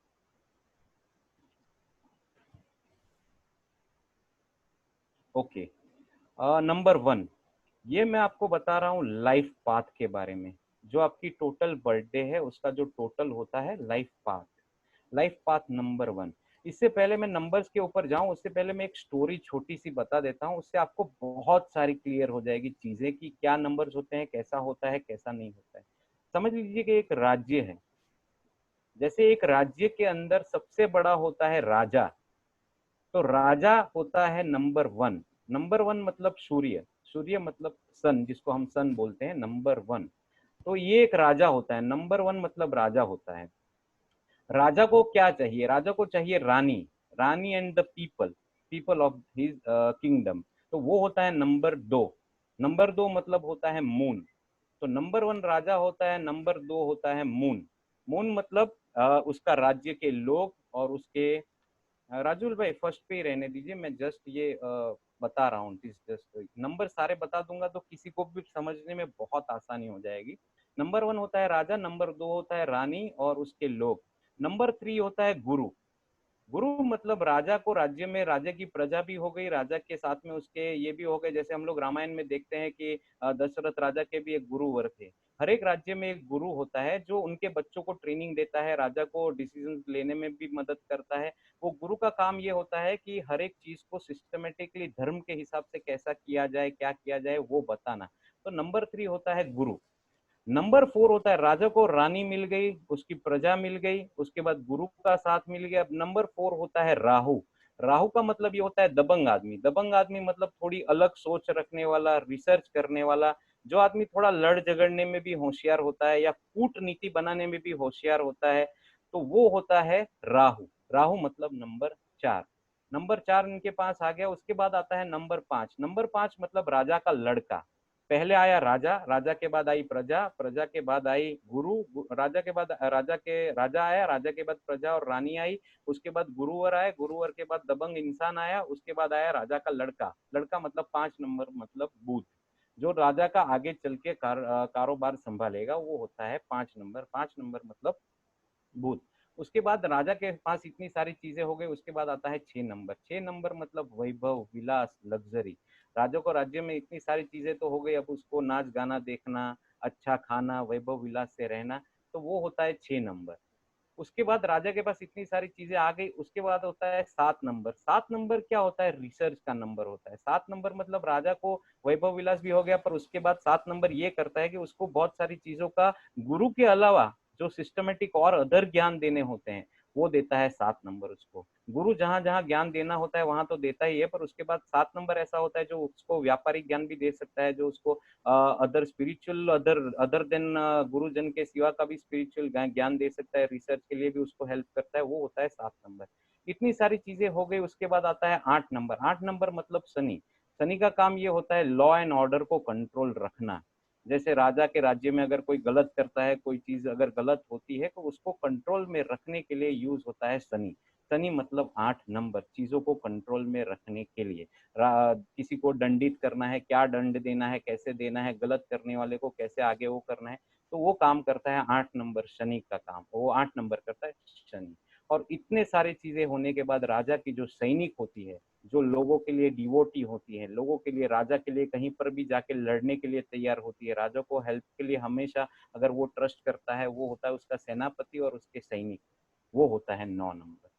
Okay, number 1, ये मैं आपको बता रहा हूँ लाइफ पाथ के बारे में। जो आपकी टोटल बर्थडे है उसका जो टोटल होता है life path, life path number 1। इससे पहले मैं नंबर्स के ऊपर जाऊं, उससे पहले मैं एक स्टोरी छोटी सी बता देता हूं, उससे आपको बहुत सारी क्लियर हो जाएगी चीजें कि क्या नंबर्स होते हैं, कैसा होता है, कैसा नहीं होता है। समझ लीजिए कि एक राज्य है, जैसे एक राज्य के अंदर सबसे बड़ा होता है राजा, तो राजा होता है नंबर 1। नंबर 1 मतलब सूर्य, सूर्य मतलब सन, जिसको हम सन बोलते हैं, नंबर 1। तो ये एक राजा होता है, नंबर 1 मतलब राजा होता है। राजा को क्या चाहिए? राजा को चाहिए रानी, रानी and the people, people of his kingdom, तो वो होता है नंबर 2। नंबर 2 मतलब होता है मून। तो नंबर 1 राजा होता है, नंबर 2 होता है मून। मून मतलब उसका राज्य के लोग और उसके राजुल भाई फर्स्ट पे ही रहने दीजिए, मैं जस्ट ये बता रहा हूँ, जस्ट नंबर सारे बता दूंगा तो किसी को भी समझने में बहुत आसानी हो जाएगी। नंबर 1 होता है राजा, नंबर 2 होता है रानी और उसके लोग, नंबर 3 होता है गुरु। गुरु मतलब राजा को राज्य में, राजा की प्रजा भी हो गई, राजा के साथ में उसके ये भी हो गए, जैसे हम लोग रामायण में देखते हैं कि दशरथ राजा के भी एक गुरुवर थे। हर एक राज्य में एक गुरु होता है जो उनके बच्चों को ट्रेनिंग देता है, राजा को डिसीजन लेने में भी मदद करता है। वो गुरु का काम ये होता है कि हर एक चीज को सिस्टमेटिकली धर्म के हिसाब से कैसा किया जाए, क्या किया जाए, वो बताना। तो नंबर 3 होता है गुरु। नंबर 4 होता है राजा को रानी मिल गई, उसकी प्रजा मिल गई, उसके बाद गुरु का साथ मिल गया। अब नंबर 4 होता है राहु। राहु का मतलब ये होता है दबंग आदमी। दबंग आदमी मतलब थोड़ी अलग सोच रखने वाला, रिसर्च करने वाला, जो आदमी थोड़ा लड़ झगड़ने में भी होशियार होता है या कूटनीति बनाने में भी होशियार होता है, तो वो होता है राहु। राहु मतलब नंबर 4। नंबर 4 इनके पास आ गया। उसके बाद आता है नंबर 5। नंबर 5 मतलब राजा का लड़का। पहले आया राजा, राजा के बाद आई प्रजा, प्रजा के बाद आई गुरु, राजा के बाद राजा आया, राजा के बाद प्रजा और रानी आई, उसके बाद गुरुवर आए, गुरुवर के बाद दबंग इंसान आया, उसके बाद आया राजा का लड़का। लड़का मतलब 5 नंबर मतलब बुध, जो राजा का आगे चल के कारोबार संभालेगा, वो होता है 5 नंबर। 5 नंबर मतलब बुध। उसके बाद राजा के पास इतनी सारी चीजें हो गई, उसके बाद आता है 6 नंबर। 6 नंबर मतलब वैभव, विलास, लग्जरी। राजा को राज्य में इतनी सारी चीजें तो हो गई, अब उसको नाच गाना देखना, अच्छा खाना, वैभव विलास से रहना, तो वो होता है 6 नंबर। उसके बाद राजा के पास इतनी सारी चीजें आ गई, उसके बाद होता है 7 नंबर। 7 नंबर क्या होता है? रिसर्च का नंबर होता है। 7 नंबर मतलब राजा को वैभव विलास भी हो गया, पर उसके बाद 7 नंबर ये करता है कि उसको बहुत सारी चीजों का गुरु के अलावा जो सिस्टमेटिक और अदर ज्ञान देने होते हैं, वो देता है 7 नंबर उसको। गुरु जहां जहां ज्ञान देना होता है वहां तो देता ही है, पर उसके बाद 7 नंबर ऐसा होता है जो उसको व्यापारिक ज्ञान भी दे सकता है, जो उसको other spiritual, other other than गुरुजन के सिवा का भी स्पिरिचुअल ज्ञान दे सकता है, रिसर्च के लिए भी उसको हेल्प करता है, वो होता है 7 नंबर। इतनी सारी चीजें हो गई। उसके बाद आता है 8 नंबर। 8 नंबर मतलब शनि। शनि का काम ये होता है लॉ एंड ऑर्डर को कंट्रोल रखना। जैसे राजा के राज्य में अगर कोई गलत करता है, कोई चीज अगर गलत होती है, तो उसको कंट्रोल में रखने के लिए यूज होता है शनि। शनि मतलब 8 नंबर, चीजों को कंट्रोल में रखने के लिए। किसी को दंडित करना है, क्या दंड देना है, कैसे देना है, गलत करने वाले को कैसे आगे वो करना है, तो वो काम करता है 8 नंबर। शनि का काम वो 8 नंबर करता है, शनि। और इतने सारे चीजें होने के बाद राजा की जो सैनिक होती है, जो लोगों के लिए डिवोटी होती है, लोगों के लिए, राजा के लिए कहीं पर भी जाके लड़ने के लिए तैयार होती है, राजा को हेल्प के लिए हमेशा अगर वो ट्रस्ट करता है, वो होता है उसका सेनापति और उसके सैनिक, वो होता है 9 नंबर।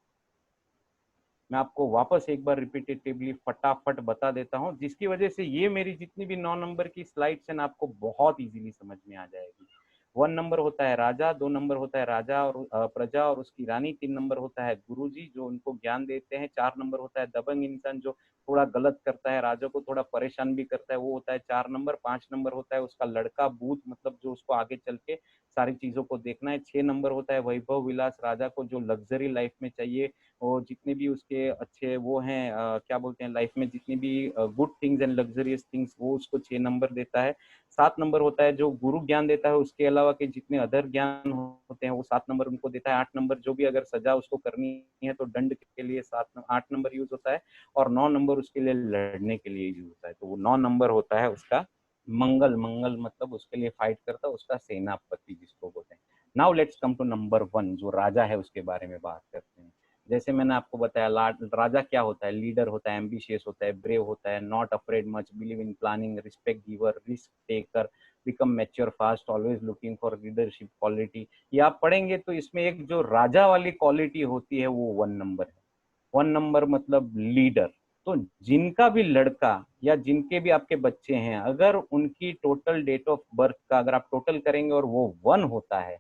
मैं आपको वापस एक बार रिपीटेटिवली फटाफट बता देता हूँ, जिसकी वजह से ये मेरी जितनी भी 9 नंबर की स्लाइड्स है ना, आपको बहुत इजीली समझ में आ जाएगी। 1 नंबर होता है राजा, 2 नंबर होता है राजा और प्रजा और उसकी रानी, 3 नंबर होता है गुरुजी जो उनको ज्ञान देते हैं, 4 नंबर होता है दबंग इंसान जो थोड़ा गलत करता है, राजा को थोड़ा परेशान भी करता है, वो होता है 4 नंबर। 5 नंबर होता है उसका लड़का बूथ, मतलब जो उसको आगे चल के सारी चीजों को देखना है। 6 नंबर होता है वैभव विलास, राजा को जो लग्जरी लाइफ में चाहिए, और जितने भी उसके अच्छे वो हैं क्या बोलते हैं लाइफ में, जितनी भी good things and luxurious things, वो उसको 6 नंबर देता है। 7 नंबर होता है जो गुरु ज्ञान देता है, उसके अलावा के जितने अदर ज्ञान होते हैं वो 7 नंबर उनको देता है। 8 नंबर जो भी अगर सजा उसको करनी है तो दंड के लिए 8 नंबर यूज होता है। और 9 नंबर उसके लिए लड़ने के लिए यूज होता है, तो वो 9 नंबर होता है उसका मंगल। मंगल मतलब उसके लिए फाइट करता है, उसका सेनापति जिसको बोलते हैं। Now let's come to number 1 जो राजा है, उसके बारे में बात करते हैं। जैसे मैंने आपको बताया, राजा क्या होता है? लीडर होता है, एम्बिशियस होता है, ब्रेव होता है, not afraid much, believe in planning, respect giver, risk taker, become mature fast, always looking for leadership quality. ये आप पढ़ेंगे तो इसमें एक जो राजा वाली क्वालिटी होती है वो 1 नंबर है। 1 नंबर मतलब लीडर। तो जिनका भी लड़का या जिनके भी आपके बच्चे हैं, अगर उनकी टोटल डेट ऑफ बर्थ का अगर आप टोटल करेंगे और वो 1 होता है,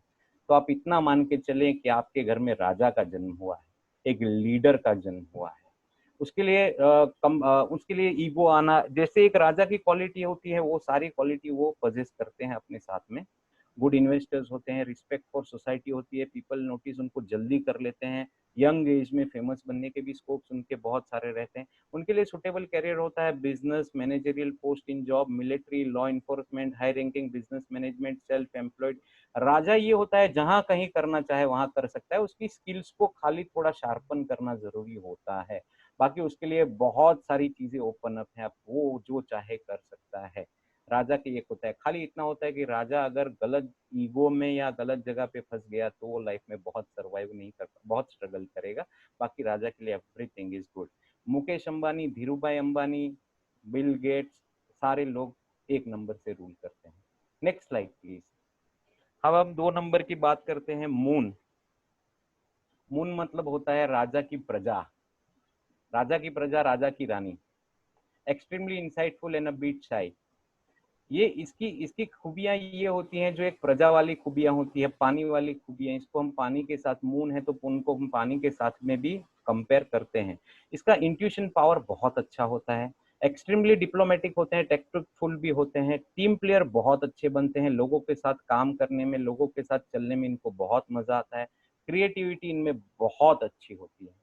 तो आप इतना मान के चलें कि आपके घर में राजा का जन्म हुआ है, एक लीडर का जन्म हुआ है। उसके लिए ईगो आना, जैसे एक राजा की क्वालिटी होती है, वो सारी क्वालिटी वो पजेस करते हैं अपने साथ में। गुड इन्वेस्टर्स होते हैं, रिस्पेक्ट फॉर सोसाइटी होती है, पीपल नोटिस उनको जल्दी कर लेते हैं, यंग एज में फेमस बनने के भी स्कोप्स उनके बहुत सारे रहते हैं। उनके लिए सुटेबल करियर होता है business, managerial post in job, military, law enforcement, high ranking business management, self employed. राजा ये होता है जहां कहीं करना चाहे वहां कर सकता है, उसकी स्किल्स को खाली थोड़ा शार्पन करना जरूरी होता है, बाकी उसके लिए बहुत सारी चीजें ओपन अप है, वो जो चाहे कर सकता है। राजा के एक होता है, खाली इतना होता है कि राजा अगर गलत ईगो में या गलत जगह पे फंस गया तो वो लाइफ में बहुत सर्वाइव नहीं कर, बहुत स्ट्रगल करेगा। बाकी राजा के लिए everything is good. Mukesh Ambani, Dhirubhai Ambani, Bill Gates, सारे लोग 1 नंबर से रूल करते हैं। Next slide please. अब हम 2 नंबर की बात करते हैं, मून। मून मतलब होता है राजा की प्रजा, राजा की प्रजा, राजा की रानी। Extremely insightful and a bit shy. ये इसकी इसकी खूबियां ये होती हैं जो एक प्रजा वाली खूबियां होती है, पानी वाली खूबियां। इसको हम पानी के साथ, मून है तो उनको हम पानी के साथ में भी कंपेयर करते हैं। इसका इंट्यूशन पावर बहुत अच्छा होता है, एक्सट्रीमली डिप्लोमेटिक होते हैं, टेक्टफुल भी होते हैं, टीम प्लेयर बहुत अच्छे बनते हैं, लोगों के साथ काम करने में, लोगों के साथ चलने में इनको बहुत मजा आता है। क्रिएटिविटी इनमें बहुत अच्छी होती है।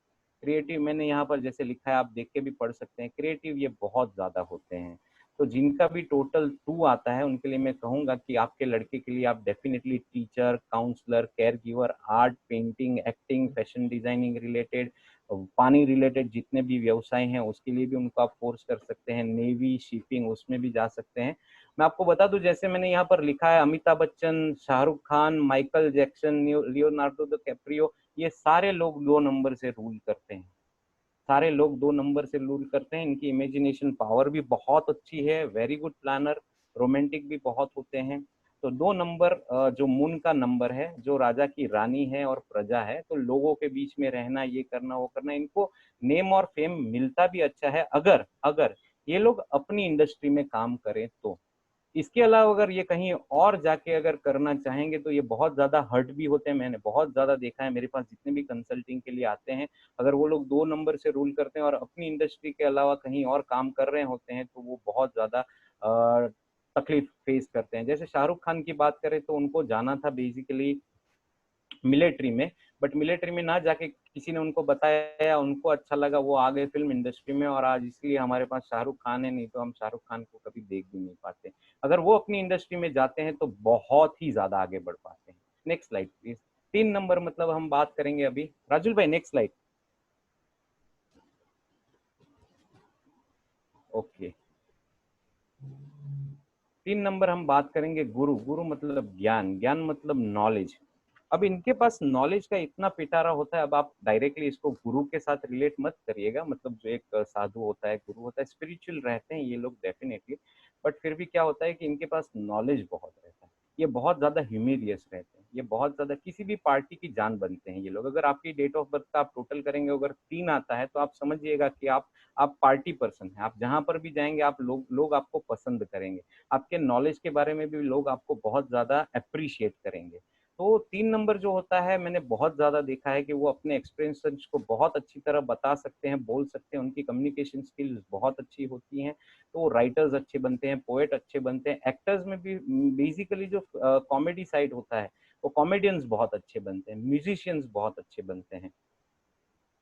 क्रिएटिव मैंने यहाँ पर जैसे लिखा है, आप देख के भी पढ़ सकते हैं, क्रिएटिव ये बहुत ज्यादा होते हैं। तो जिनका भी टोटल 2 आता है उनके लिए मैं कहूंगा कि आपके लड़के के लिए आप definitely teacher, counsellor, care giver, art, painting, acting, fashion designing related, पानी रिलेटेड जितने भी व्यवसाय हैं उसके लिए भी उनको आप कोर्स कर सकते हैं, नेवी, शिपिंग, उसमें भी जा सकते हैं। मैं आपको बता दूं, जैसे मैंने यहाँ पर लिखा है, Amitabh Bachchan, Shahrukh Khan, Michael Jackson, Leonardo da Caprio, ये सारे लोग 2 नंबर से रूल करते हैं। सारे लोग 2 नंबर से रूल करते हैं। इनकी इमेजिनेशन पावर भी बहुत अच्छी है, वेरी गुड प्लानर, रोमांटिक भी बहुत होते हैं। तो 2 नंबर जो मून का नंबर है, जो राजा की रानी है और प्रजा है, तो लोगों के बीच में रहना, ये करना वो करना, इनको नेम और फेम मिलता भी अच्छा है अगर अगर ये लोग अपनी इंडस्ट्री में काम करें तो। इसके अलावा अगर ये कहीं और जाके अगर करना चाहेंगे तो ये बहुत ज्यादा हर्ट भी होते हैं। मैंने बहुत ज्यादा देखा है, मेरे पास जितने भी कंसल्टिंग के लिए आते हैं, अगर वो लोग 2 नंबर से रूल करते हैं और अपनी इंडस्ट्री के अलावा कहीं और काम कर रहे होते हैं तो वो बहुत ज्यादा तकलीफ फेस करते हैं। जैसे शाहरुख खान की बात करें तो उनको जाना था बेसिकली मिलिट्री में, बट मिलिट्री में ना जाके किसी ने उनको बताया, उनको अच्छा लगा, वो आ गए फिल्म इंडस्ट्री में, और आज इसलिए हमारे पास शाहरुख खान है, नहीं तो हम शाहरुख खान को कभी देख भी नहीं पाते। अगर वो अपनी इंडस्ट्री में जाते हैं तो बहुत ही ज्यादा आगे बढ़ पाते हैं। Next slide please. 3 नंबर मतलब हम बात करेंगे अभी, राजुल भाई नेक्स्ट स्लाइड। ओके, 3 नंबर हम बात करेंगे गुरु। गुरु मतलब ज्ञान, ज्ञान मतलब नॉलेज। अब इनके पास नॉलेज का इतना पिटारा होता है, अब आप डायरेक्टली इसको गुरु के साथ रिलेट मत करिएगा, मतलब जो एक साधु होता है, गुरु होता है, स्पिरिचुअल रहते हैं ये लोग डेफिनेटली, बट फिर भी क्या होता है कि इनके पास नॉलेज बहुत रहता है, ये बहुत ज्यादा ह्यूमिलियस रहते हैं, ये बहुत ज्यादा किसी भी पार्टी की जान बनते हैं ये लोग। अगर आपकी डेट ऑफ बर्थ का आप टोटल करेंगे, अगर 3 आता है तो आप समझिएगा कि आप पार्टी पर्सन हैं, आप जहां पर भी जाएंगे आप लोग आपको पसंद करेंगे, आपके नॉलेज के बारे में भी लोग आपको बहुत ज्यादा अप्रिशिएट करेंगे। तो 3 नंबर जो होता है, मैंने बहुत ज्यादा देखा है कि वो अपने एक्सपीरियंस को बहुत अच्छी तरह बता सकते हैं, बोल सकते हैं, उनकी कम्युनिकेशन स्किल्स बहुत अच्छी होती हैं, तो राइटर्स अच्छे बनते हैं, पोएट अच्छे बनते हैं, एक्टर्स में भी बेसिकली जो कॉमेडी साइड होता है वो कॉमेडियंस बहुत अच्छे बनते हैं, म्यूजिशियंस बहुत अच्छे बनते हैं।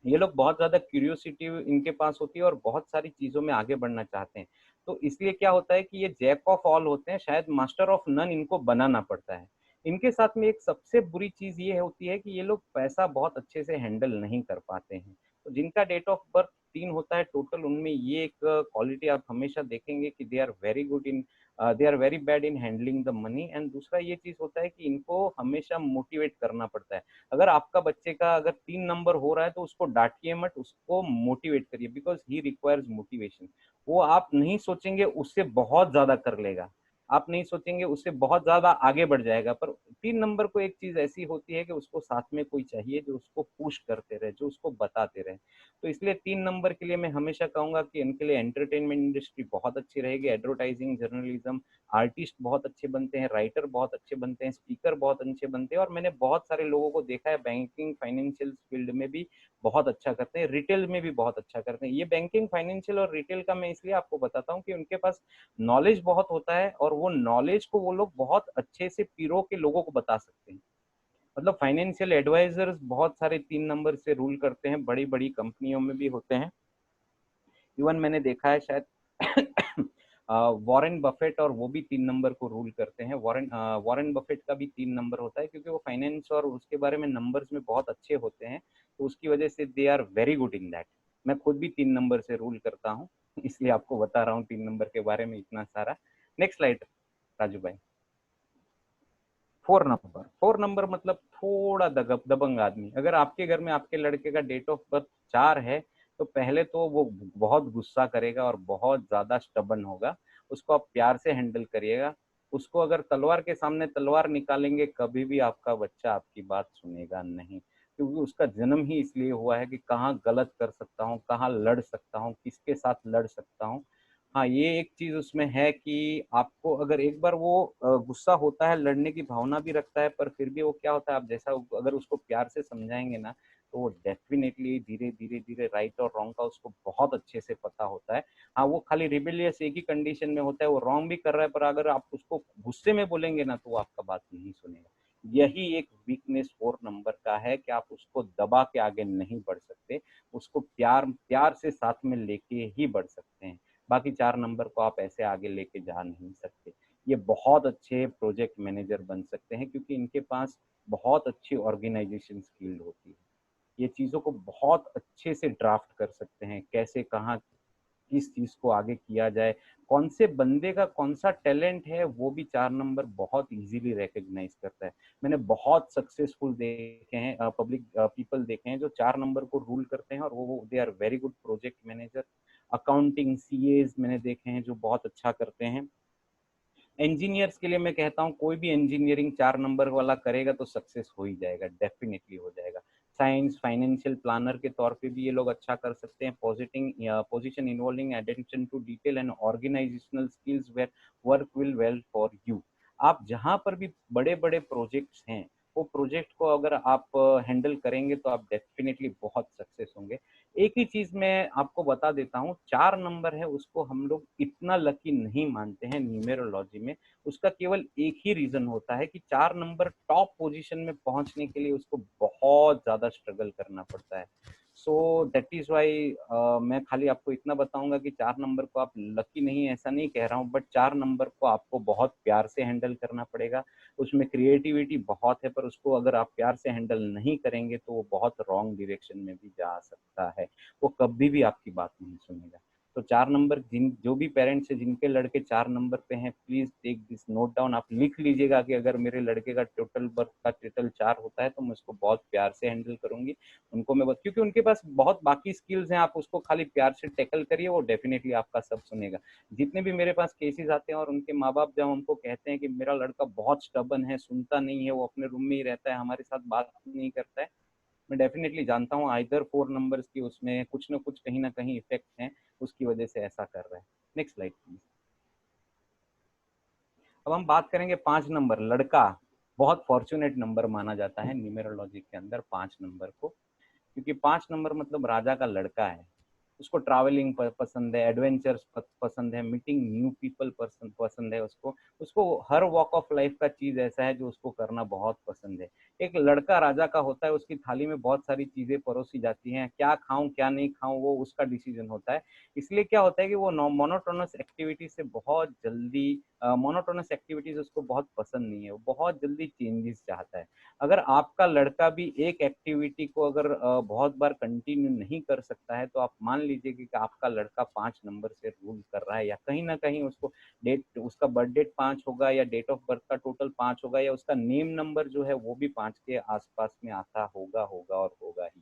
ये लोग बहुत ज्यादा क्यूरियोसिटी इनके पास होती है और बहुत सारी चीजों में आगे बढ़ना चाहते हैं। तो इसलिए क्या होता है कि ये जैक ऑफ ऑल होते हैं, शायद मास्टर ऑफ नन इनको बनाना पड़ता है। इनके साथ में एक सबसे बुरी चीज ये होती है कि ये लोग पैसा बहुत अच्छे से हैंडल नहीं कर पाते हैं। तो जिनका डेट ऑफ बर्थ 3 होता है टोटल, उनमें ये एक क्वालिटी आप हमेशा देखेंगे कि they are very good in, they are very bad in handling the money. And दूसरा ये चीज होता है कि इनको हमेशा मोटिवेट करना पड़ता है। अगर आपका बच्चे का अगर 3 नंबर हो रहा है तो उसको डांटिए मत, उसको मोटिवेट करिए, बिकॉज ही रिक्वायर्स मोटिवेशन। वो आप नहीं सोचेंगे उससे बहुत ज्यादा कर लेगा। आप नहीं सोचेंगे उससे बहुत ज्यादा आगे बढ़ जाएगा। पर 3 नंबर को एक चीज ऐसी होती है कि उसको साथ में कोई चाहिए जो उसको पुश करते रहे, जो उसको बताते रहे। तो इसलिए 3 नंबर के लिए मैं हमेशा कहूंगा कि इनके लिए एंटरटेनमेंट इंडस्ट्री बहुत अच्छी रहेगी, एडवर्टाइजिंग, जर्नलिज्म, आर्टिस्ट बहुत अच्छे बनते हैं, राइटर बहुत अच्छे बनते हैं, स्पीकर बहुत अच्छे बनते हैं। और मैंने बहुत सारे लोगों को देखा है बैंकिंग फाइनेंशियल फील्ड में भी बहुत अच्छा करते हैं, रिटेल में भी बहुत अच्छा करते हैं। ये बैंकिंग, फाइनेंशियल और रिटेल का मैं इसलिए आपको बताता हूँ कि उनके पास नॉलेज बहुत होता है और वो नॉलेज को वो लोग बहुत अच्छे से पीरो के लोगों को बता सकते हैं। मतलब फाइनेंशियल एडवाइजर्स बहुत सारे 3 नंबर से रूल करते हैं, बड़ी बड़ी कंपनियों में भी होते हैं। इवन मैंने देखा है शायद वॉरेन बफेट, और वो भी 3 नंबर को रूल करते हैं। वॉरेन बफेट का भी 3 नंबर होता है क्योंकि वो फाइनेंस और उसके बारे में नंबर्स में बहुत अच्छे होते हैं, तो उसकी वजह से they are very good in that. मैं खुद भी 3 नंबर से रूल करता हूँ इसलिए आपको बता रहा हूँ 3 नंबर के बारे में इतना सारा। नेक्स्ट स्लाइड राजू भाई। 4 नंबर मतलब थोड़ा दबंग आदमी। अगर आपके घर में आपके लड़के का डेट ऑफ बर्थ 4 है तो पहले तो वो बहुत गुस्सा करेगा और बहुत ज्यादा स्टबन होगा। उसको आप प्यार से हैंडल करिएगा। उसको अगर तलवार के सामने तलवार निकालेंगे कभी भी आपका बच्चा आपकी बात सुनेगा नहीं, क्योंकि उसका जन्म ही इसलिए हुआ है कि कहाँ गलत कर सकता हूँ, कहाँ लड़ सकता हूँ, किसके साथ लड़ सकता हूँ। हाँ, ये एक चीज उसमें है कि आपको अगर एक बार वो गुस्सा होता है, लड़ने की भावना भी रखता है, पर फिर भी वो क्या होता है, आप जैसा अगर उसको प्यार से समझाएंगे ना तो वो डेफिनेटली धीरे धीरे धीरे राइट और रॉन्ग का उसको बहुत अच्छे से पता होता है। हाँ, वो खाली रिबेलियस एक ही कंडीशन में होता है, वो रॉन्ग भी कर रहा है, पर अगर आप उसको गुस्से में बोलेंगे ना तो वो आपका बात नहीं सुनेगा। यही एक वीकनेस 4 नंबर का है कि आप उसको दबा के आगे नहीं बढ़ सकते, उसको प्यार प्यार से साथ में लेके ही बढ़ सकते हैं। बाकी 4 नंबर को आप ऐसे आगे लेके जा नहीं सकते। ये बहुत अच्छे प्रोजेक्ट मैनेजर बन सकते हैं क्योंकि इनके पास बहुत अच्छी ऑर्गेनाइजेशन स्किल होती है। ये चीज़ों को बहुत अच्छे से ड्राफ्ट कर सकते हैं, कैसे कहाँ किस चीज़ को आगे किया जाए, कौन से बंदे का कौन सा टैलेंट है वो भी 4 नंबर बहुत इजीली रिकॉग्नाइज करता है। मैंने बहुत सक्सेसफुल देखे हैं, पब्लिक पीपल देखे हैं जो 4 नंबर को रूल करते हैं और वो they are very good project manager. Accounting, CAs मैंने देखे हैं जो बहुत अच्छा करते हैं। इंजीनियर्स के लिए मैं कहता हूँ कोई भी इंजीनियरिंग 4 नंबर वाला करेगा तो सक्सेस हो ही जाएगा, डेफिनेटली हो जाएगा। साइंस, फाइनेंशियल प्लानर के तौर पे भी ये लोग अच्छा कर सकते हैं। Position involving attention to detail and organisational skills where work will well for you. आप जहाँ पर भी बड़े बड़े प्रोजेक्ट्स हैं वो प्रोजेक्ट को अगर आप हैंडल करेंगे तो आप डेफिनेटली बहुत सक्सेस होंगे। एक ही चीज मैं आपको बता देता हूँ, 4 नंबर है उसको हम लोग इतना लकी नहीं मानते हैं न्यूमेरोलॉजी में। उसका केवल एक ही रीजन होता है कि 4 नंबर टॉप पोजीशन में पहुंचने के लिए उसको बहुत ज्यादा स्ट्रगल करना पड़ता है। सो दैट इज वाई मैं खाली आपको इतना बताऊंगा कि 4 नंबर को आप लकी नहीं, ऐसा नहीं कह रहा हूँ, बट 4 नंबर को आपको बहुत प्यार से हैंडल करना पड़ेगा। उसमें क्रिएटिविटी बहुत है पर उसको अगर आप प्यार से हैंडल नहीं करेंगे तो वो बहुत रॉन्ग डायरेक्शन में भी जा सकता है। वो कभी भी आपकी बात नहीं सुनेगा। तो 4 नंबर जो भी पेरेंट्स है जिनके लड़के 4 नंबर पे हैं, please take this note down. आप लिख लीजिएगा कि अगर मेरे लड़के का टोटल बर्थ का टोटल 4 होता है तो मैं उसको बहुत प्यार से हैंडल करूंगी। उनको मैं क्योंकि उनके पास बहुत बाकी स्किल्स हैं, आप उसको खाली प्यार से टैकल करिए, वो डेफिनेटली आपका सब सुनेगा। जितने भी मेरे पास केसेस आते हैं और उनके माँ बाप जब हमको कहते हैं कि मेरा लड़का बहुत स्टबन है, सुनता नहीं है, वो अपने रूम में ही रहता है, हमारे साथ बात नहीं करता है, मैं डेफिनेटली जानता हूँ आइदर 4 नंबर्स की उसमें कुछ ना कहीं इफेक्ट है, उसकी वजह से ऐसा कर रहा है। Next slide please. अब हम बात करेंगे 5 नंबर, लड़का बहुत फॉर्चुनेट नंबर माना जाता है न्यूमेरोलॉजी के अंदर 5 नंबर को, क्योंकि 5 नंबर मतलब राजा का लड़का है। उसको ट्रैवलिंग पसंद है, एडवेंचर्स पसंद है, मीटिंग न्यू पीपल पसंद है। उसको उसको हर वॉक ऑफ लाइफ का चीज ऐसा है जो उसको करना बहुत पसंद है। एक लड़का राजा का होता है, उसकी थाली में बहुत सारी चीजें परोसी जाती हैं, क्या खाऊं क्या नहीं खाऊं वो उसका डिसीजन होता है। इसलिए क्या होता है कि वो मोनोटोनस एक्टिविटीज से बहुत जल्दी, मोनोटोनस एक्टिविटीज उसको बहुत पसंद नहीं है, वो बहुत जल्दी चेंजेस चाहता है। अगर आपका लड़का भी एक एक्टिविटी को अगर बहुत बार कंटिन्यू नहीं कर सकता है तो आप मान लीजिए कि आपका लड़का 5 नंबर से रूल कर रहा है, या कहीं ना कहीं उसको डेट, उसका बर्थ डेट 5 होगा, या डेट ऑफ बर्थ का टोटल 5 होगा, या उसका नेम नंबर जो है वो भी 5 के आसपास में आता होगा और होगा ही।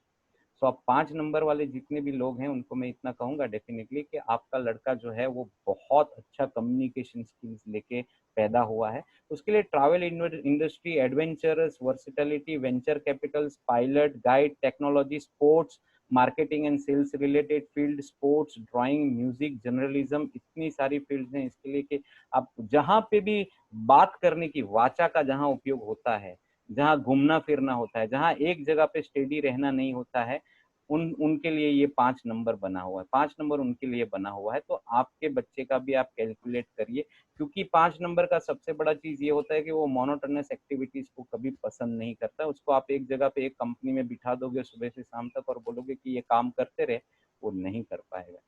सो अब 5 नंबर वाले जितने भी लोग हैं उनको मैं इतना कहूंगा डेफिनेटली कि आपका लड़का जो है वो बहुत अच्छा कम्युनिकेशन स्किल्स लेके पैदा हुआ है। उसके लिए travel industry, adventurous, versatility, venture capitals, pilot, guide, technology, sports, marketing and sales related field, sports, drawing, music, journalism, इतनी सारी फील्ड्स हैं इसके लिए कि आप जहां पे भी बात करने की वाचा का जहां उपयोग होता है, जहां घूमना फिरना होता है, जहां एक जगह पे स्टेडी रहना नहीं होता है, उनके लिए ये 5 नंबर बना हुआ है। 5 नंबर उनके लिए बना हुआ है। तो आपके बच्चे का भी आप कैलकुलेट करिए, क्योंकि 5 नंबर का सबसे बड़ा चीज ये होता है कि वो मोनोटोनस एक्टिविटीज को कभी पसंद नहीं करता। उसको आप एक जगह पे एक कंपनी में बिठा दोगे सुबह से शाम तक और बोलोगे कि ये काम करते रहे, वो नहीं कर पाएगा,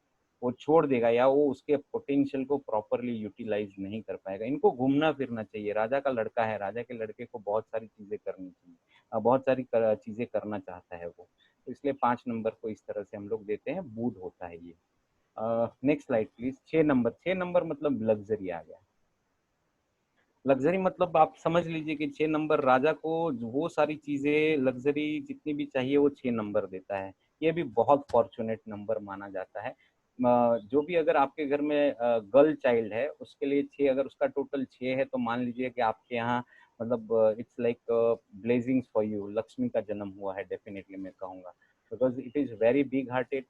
वो छोड़ देगा या वो उसके पोटेंशियल को प्रॉपरली यूटिलाइज नहीं कर पाएगा। इनको घूमना फिरना चाहिए। राजा का लड़का है, राजा के लड़के को बहुत सारी चीजें करनी चाहिए, बहुत सारी चीजें करना चाहता है वो। तो इसलिए 5 नंबर को इस तरह से हम लोग देते हैं, बूढ़ होता है ये। Next slide please. 6 number. 6 number मतलब लग्जरी आ गया। लग्जरी मतलब आप समझ लीजिए कि 6 नंबर राजा को वो सारी चीजें लग्जरी जितनी भी चाहिए वो 6 नंबर देता है। ये भी बहुत फॉर्चुनेट नंबर माना जाता है। जो भी अगर आपके घर में गर्ल चाइल्ड है उसके लिए 6, अगर उसका टोटल 6 है तो मान लीजिए कि आपके यहाँ मतलब it's like blessings for you, Lakshmi का जन्म हुआ है डेफिनेटली मैं कहूँगा, because it is very big hearted,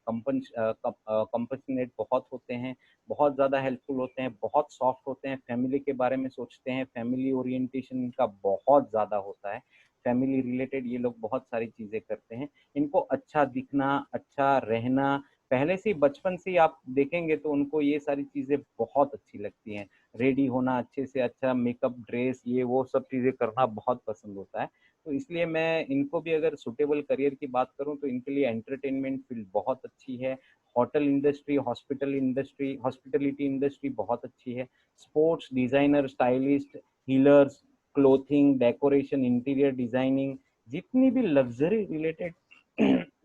compassionate बहुत होते हैं, बहुत ज़्यादा हेल्पफुल होते हैं, बहुत सॉफ्ट होते हैं, फैमिली के बारे में सोचते हैं, फैमिली ओरिएंटेशन इनका बहुत ज़्यादा होता है, फैमिली रिलेटेड ये लोग बहुत सारी चीज़ें करते हैं। इनको अच्छा दिखना, अच्छा रहना, पहले से बचपन से आप देखेंगे तो उनको ये सारी चीज़ें बहुत अच्छी लगती हैं। रेडी होना अच्छे से, अच्छा मेकअप, ड्रेस, ये वो सब चीज़ें करना बहुत पसंद होता है। तो इसलिए मैं इनको भी अगर सुटेबल करियर की बात करूं तो इनके लिए एंटरटेनमेंट फील्ड बहुत अच्छी है, hotel industry, hospital industry, hospitality industry बहुत अच्छी है, sports, designer, stylist, healers, clothing, decoration, interior designing, जितनी भी लग्जरी रिलेटेड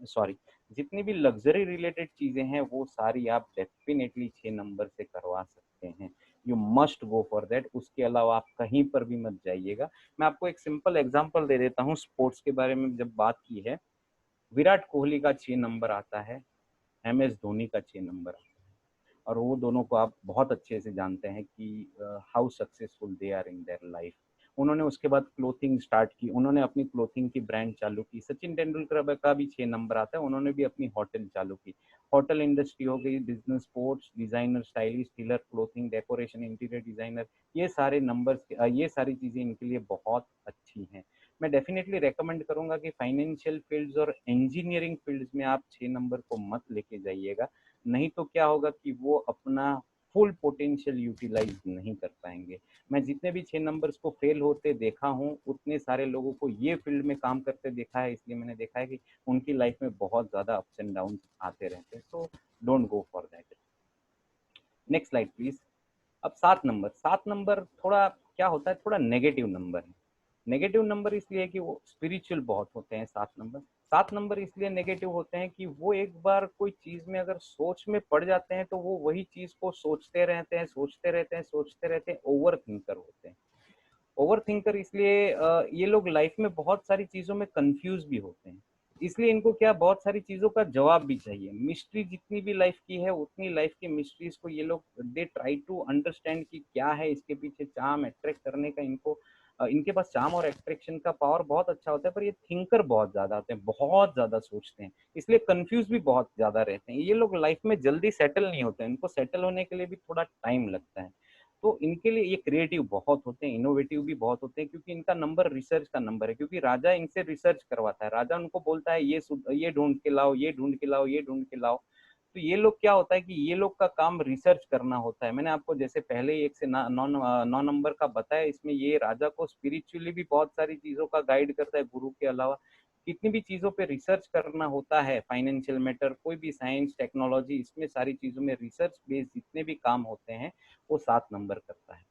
सॉरी जितनी भी लग्जरी रिलेटेड चीजें हैं वो सारी आप डेफिनेटली 6 नंबर से करवा सकते हैं। You must go for that. उसके अलावा आप कहीं पर भी मत जाइएगा। मैं आपको एक सिंपल एग्जांपल दे देता हूँ स्पोर्ट्स के बारे में। जब बात की है, विराट कोहली का 6 नंबर आता है, MS धोनी का 6 नंबर आता है, और वो दोनों को आप बहुत अच्छे से जानते हैं कि how successful they are in their life. उन्होंने उसके बाद क्लोथिंग स्टार्ट की, उन्होंने अपनी क्लोथिंग की ब्रांड चालू की। सचिन तेंदुलकर का भी 6 नंबर आता है, उन्होंने भी अपनी होटल चालू की। होटल इंडस्ट्री हो गई, business, sports, designer, stylist, healer, clothing, decoration, interior designer, ये सारे नंबर्स, ये सारी चीजें इनके लिए बहुत अच्छी हैं। मैं डेफिनेटली रेकमेंड करूंगा कि फाइनेंशियल फील्ड्स और इंजीनियरिंग फील्ड्स में आप 6 नंबर को मत लेके जाइएगा, नहीं तो क्या होगा कि वो अपना फुल पोटेंशियल यूटिलाइज नहीं कर पाएंगे। मैं जितने भी 6 नंबर्स को फेल होते देखा हूँ उतने सारे लोगों को ये फील्ड में काम करते देखा है, इसलिए मैंने देखा है कि उनकी लाइफ में बहुत ज्यादा अप्स एंड डाउन आते रहते हैं। So don't go for that. Next slide please. अब 7 नंबर। 7 नंबर थोड़ा क्या होता है, थोड़ा नेगेटिव नंबर है। नेगेटिव नंबर इसलिए कि वो स्पिरिचुअल बहुत होते हैं। 7 नंबर, 7 नंबर इसलिए नेगेटिव होते हैं कि वो एक बार कोई चीज में अगर सोच में पड़ जाते हैं तो वो वही चीज को सोचते रहते हैं, सोचते रहते हैं, सोचते रहते हैं, ओवर थिंकर होते हैं। ओवर थिंकर इसलिए ये लोग लाइफ में बहुत सारी चीजों में कंफ्यूज भी होते हैं, इसलिए इनको क्या बहुत सारी चीजों का जवाब भी चाहिए। मिस्ट्री जितनी भी लाइफ की है उतनी लाइफ की मिस्ट्रीज को ये लोग दे ट्राई टू अंडरस्टैंड कि क्या है इसके पीछे चार्म अट्रैक्ट करने का। इनको इनके पास चार्म और अट्रैक्शन का पावर बहुत अच्छा होता है, पर ये थिंकर बहुत ज्यादा होते हैं, बहुत ज्यादा सोचते हैं, इसलिए कंफ्यूज भी बहुत ज्यादा रहते हैं। ये लोग लाइफ में जल्दी सेटल नहीं होते हैं, इनको सेटल होने के लिए भी थोड़ा टाइम लगता है। तो इनके लिए ये क्रिएटिव बहुत होते हैं, इनोवेटिव भी बहुत होते हैं, क्योंकि इनका नंबर रिसर्च का नंबर है, क्योंकि राजा इनसे रिसर्च करवाता है। राजा उनको बोलता है ये ढूंढ के लाओ, ये ढूंढ के लाओ, ये ढूंढ के लाओ। तो ये लोग क्या होता है कि ये लोग का काम रिसर्च करना होता है। मैंने आपको जैसे पहले ही 1 से 9 नंबर का बताया, इसमें ये राजा को स्पिरिचुअली भी बहुत सारी चीजों का गाइड करता है, गुरु के अलावा कितनी भी चीजों पे रिसर्च करना होता है, फाइनेंशियल मैटर, कोई भी साइंस, टेक्नोलॉजी, इसमें सारी चीजों में रिसर्च बेस्ड जितने भी काम होते हैं वो 7 नंबर करता है।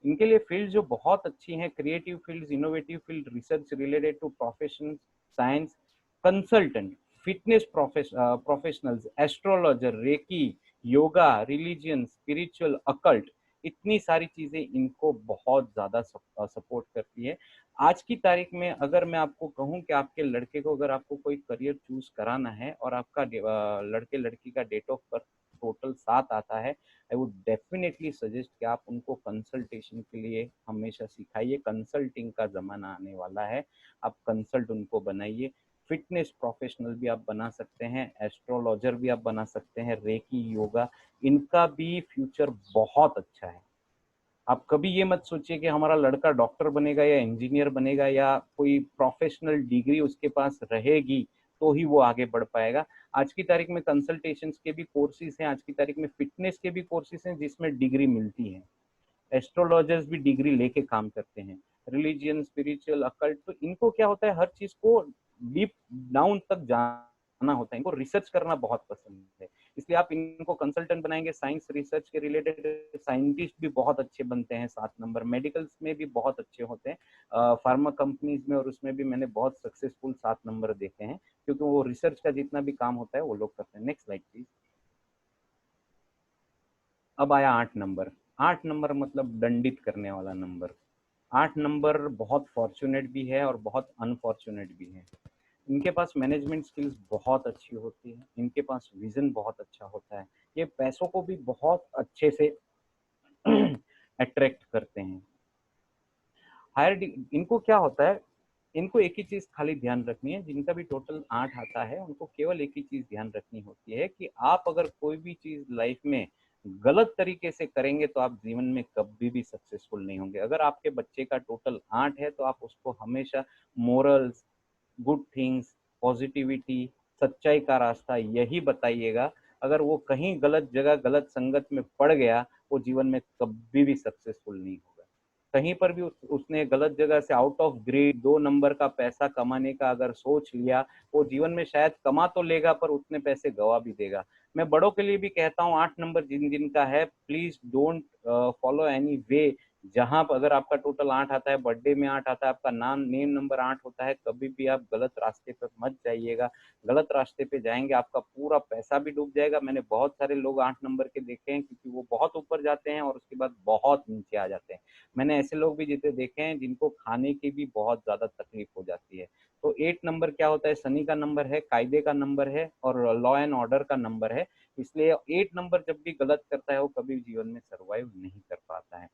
इनके लिए फील्ड जो बहुत अच्छी हैं, creative field, innovative field, research related to profession, science, consultant, fitness professionals, astrologer, reiki, yoga, religion, spiritual, occult, इतनी सारी चीजें इनको बहुत ज्यादा सपोर्ट करती है। आज की तारीख में अगर मैं आपको कहूं कि आपके लड़के को अगर आपको कोई करियर चूज कराना है और आपका लड़के लड़की का डेट ऑफ बर्थ टोटल 7 आता है, आई वुड डेफिनेटली सजेस्ट कि आप उनको कंसल्टेशन के लिए हमेशा सिखाइए। कंसल्टिंग का जमाना आने वाला है, आप कंसल्ट उनको बनाइए। फिटनेस प्रोफेशनल भी आप बना सकते हैं, एस्ट्रोलॉजर भी आप बना सकते हैं, रेकी, योगा, इनका भी फ्यूचर बहुत अच्छा है। आप कभी ये मत सोचिए कि हमारा लड़का डॉक्टर बनेगा या इंजीनियर बनेगा या कोई प्रोफेशनल डिग्री उसके पास रहेगी तो ही वो आगे बढ़ पाएगा। आज की तारीख में कंसल्टेशंस के भी कोर्सेज हैं, आज की तारीख में फिटनेस के भी कोर्सेज हैं जिसमें डिग्री मिलती है। एस्ट्रोलॉजर्स भी डिग्री लेके काम करते हैं। रिलीजियन, स्पिरिचुअल, अकल्ट, तो इनको क्या होता है, हर चीज को डीप डाउन तक जाना होता है, इनको रिसर्च करना बहुत पसंद है। इसलिए आप इनको कंसल्टेंट बनाएंगे साइंस रिसर्च के रिलेटेड, साइंटिस्ट भी बहुत अच्छे बनते हैं 7 नंबर। मेडिकल्स में भी बहुत अच्छे होते हैं, फार्मा कंपनीज में, और उसमें भी मैंने बहुत सक्सेसफुल 7 नंबर देखे हैं, क्योंकि वो रिसर्च का जितना भी काम होता है वो लोग करते हैं। Next slide please. अब आया 8 नंबर। 8 नंबर मतलब दंडित करने वाला नंबर। 8 नंबर बहुत फॉर्चुनेट भी है और बहुत अनफॉर्चुनेट भी है। इनके पास मैनेजमेंट स्किल्स बहुत अच्छी होती है, इनके पास विजन बहुत अच्छा होता है, ये पैसों को भी बहुत अच्छे से अट्रैक्ट करते हैं। इनको क्या होता है, इनको एक ही चीज खाली ध्यान रखनी है, जिनका भी टोटल 8 आता है उनको केवल एक ही चीज ध्यान रखनी होती है कि आप अगर कोई भी चीज लाइफ में गलत तरीके से करेंगे तो आप जीवन में कभी भी सक्सेसफुल नहीं होंगे। अगर आपके बच्चे का टोटल 8 है तो आप उसको हमेशा मोरल्स, गुड थिंग्स, पॉजिटिविटी, सच्चाई का रास्ता यही बताइएगा। अगर वो कहीं गलत जगह, गलत संगत में पड़ गया, वो जीवन में कभी भी सक्सेसफुल नहीं होगा। कहीं पर भी उसने गलत जगह से आउट ऑफ ग्रेड 2 नंबर का पैसा कमाने का अगर सोच लिया, वो जीवन में शायद कमा तो लेगा पर उतने पैसे गवा भी देगा। मैं बड़ों के लिए भी कहता हूँ, 8 नंबर जिन जिनका है, please don't follow any way जहां पर अगर आपका टोटल 8 आता है, बर्थडे में 8 आता है, आपका नाम नेम नंबर 8 होता है, कभी भी आप गलत रास्ते पे मत जाइएगा। गलत रास्ते पे जाएंगे आपका पूरा पैसा भी डूब जाएगा। मैंने बहुत सारे लोग 8 नंबर के देखे हैं, क्योंकि वो बहुत ऊपर जाते हैं और उसके बाद बहुत नीचे आ जाते हैं। मैंने ऐसे लोग भी जितने देखे हैं जिनको खाने की भी बहुत ज्यादा तकलीफ हो जाती है। तो 8 नंबर क्या होता है, शनि का नंबर है, कायदे का नंबर है और लॉ एंड ऑर्डर का नंबर है। इसलिए 8 नंबर जब भी गलत करता है वो कभी जीवन में सर्वाइव नहीं कर पाता है।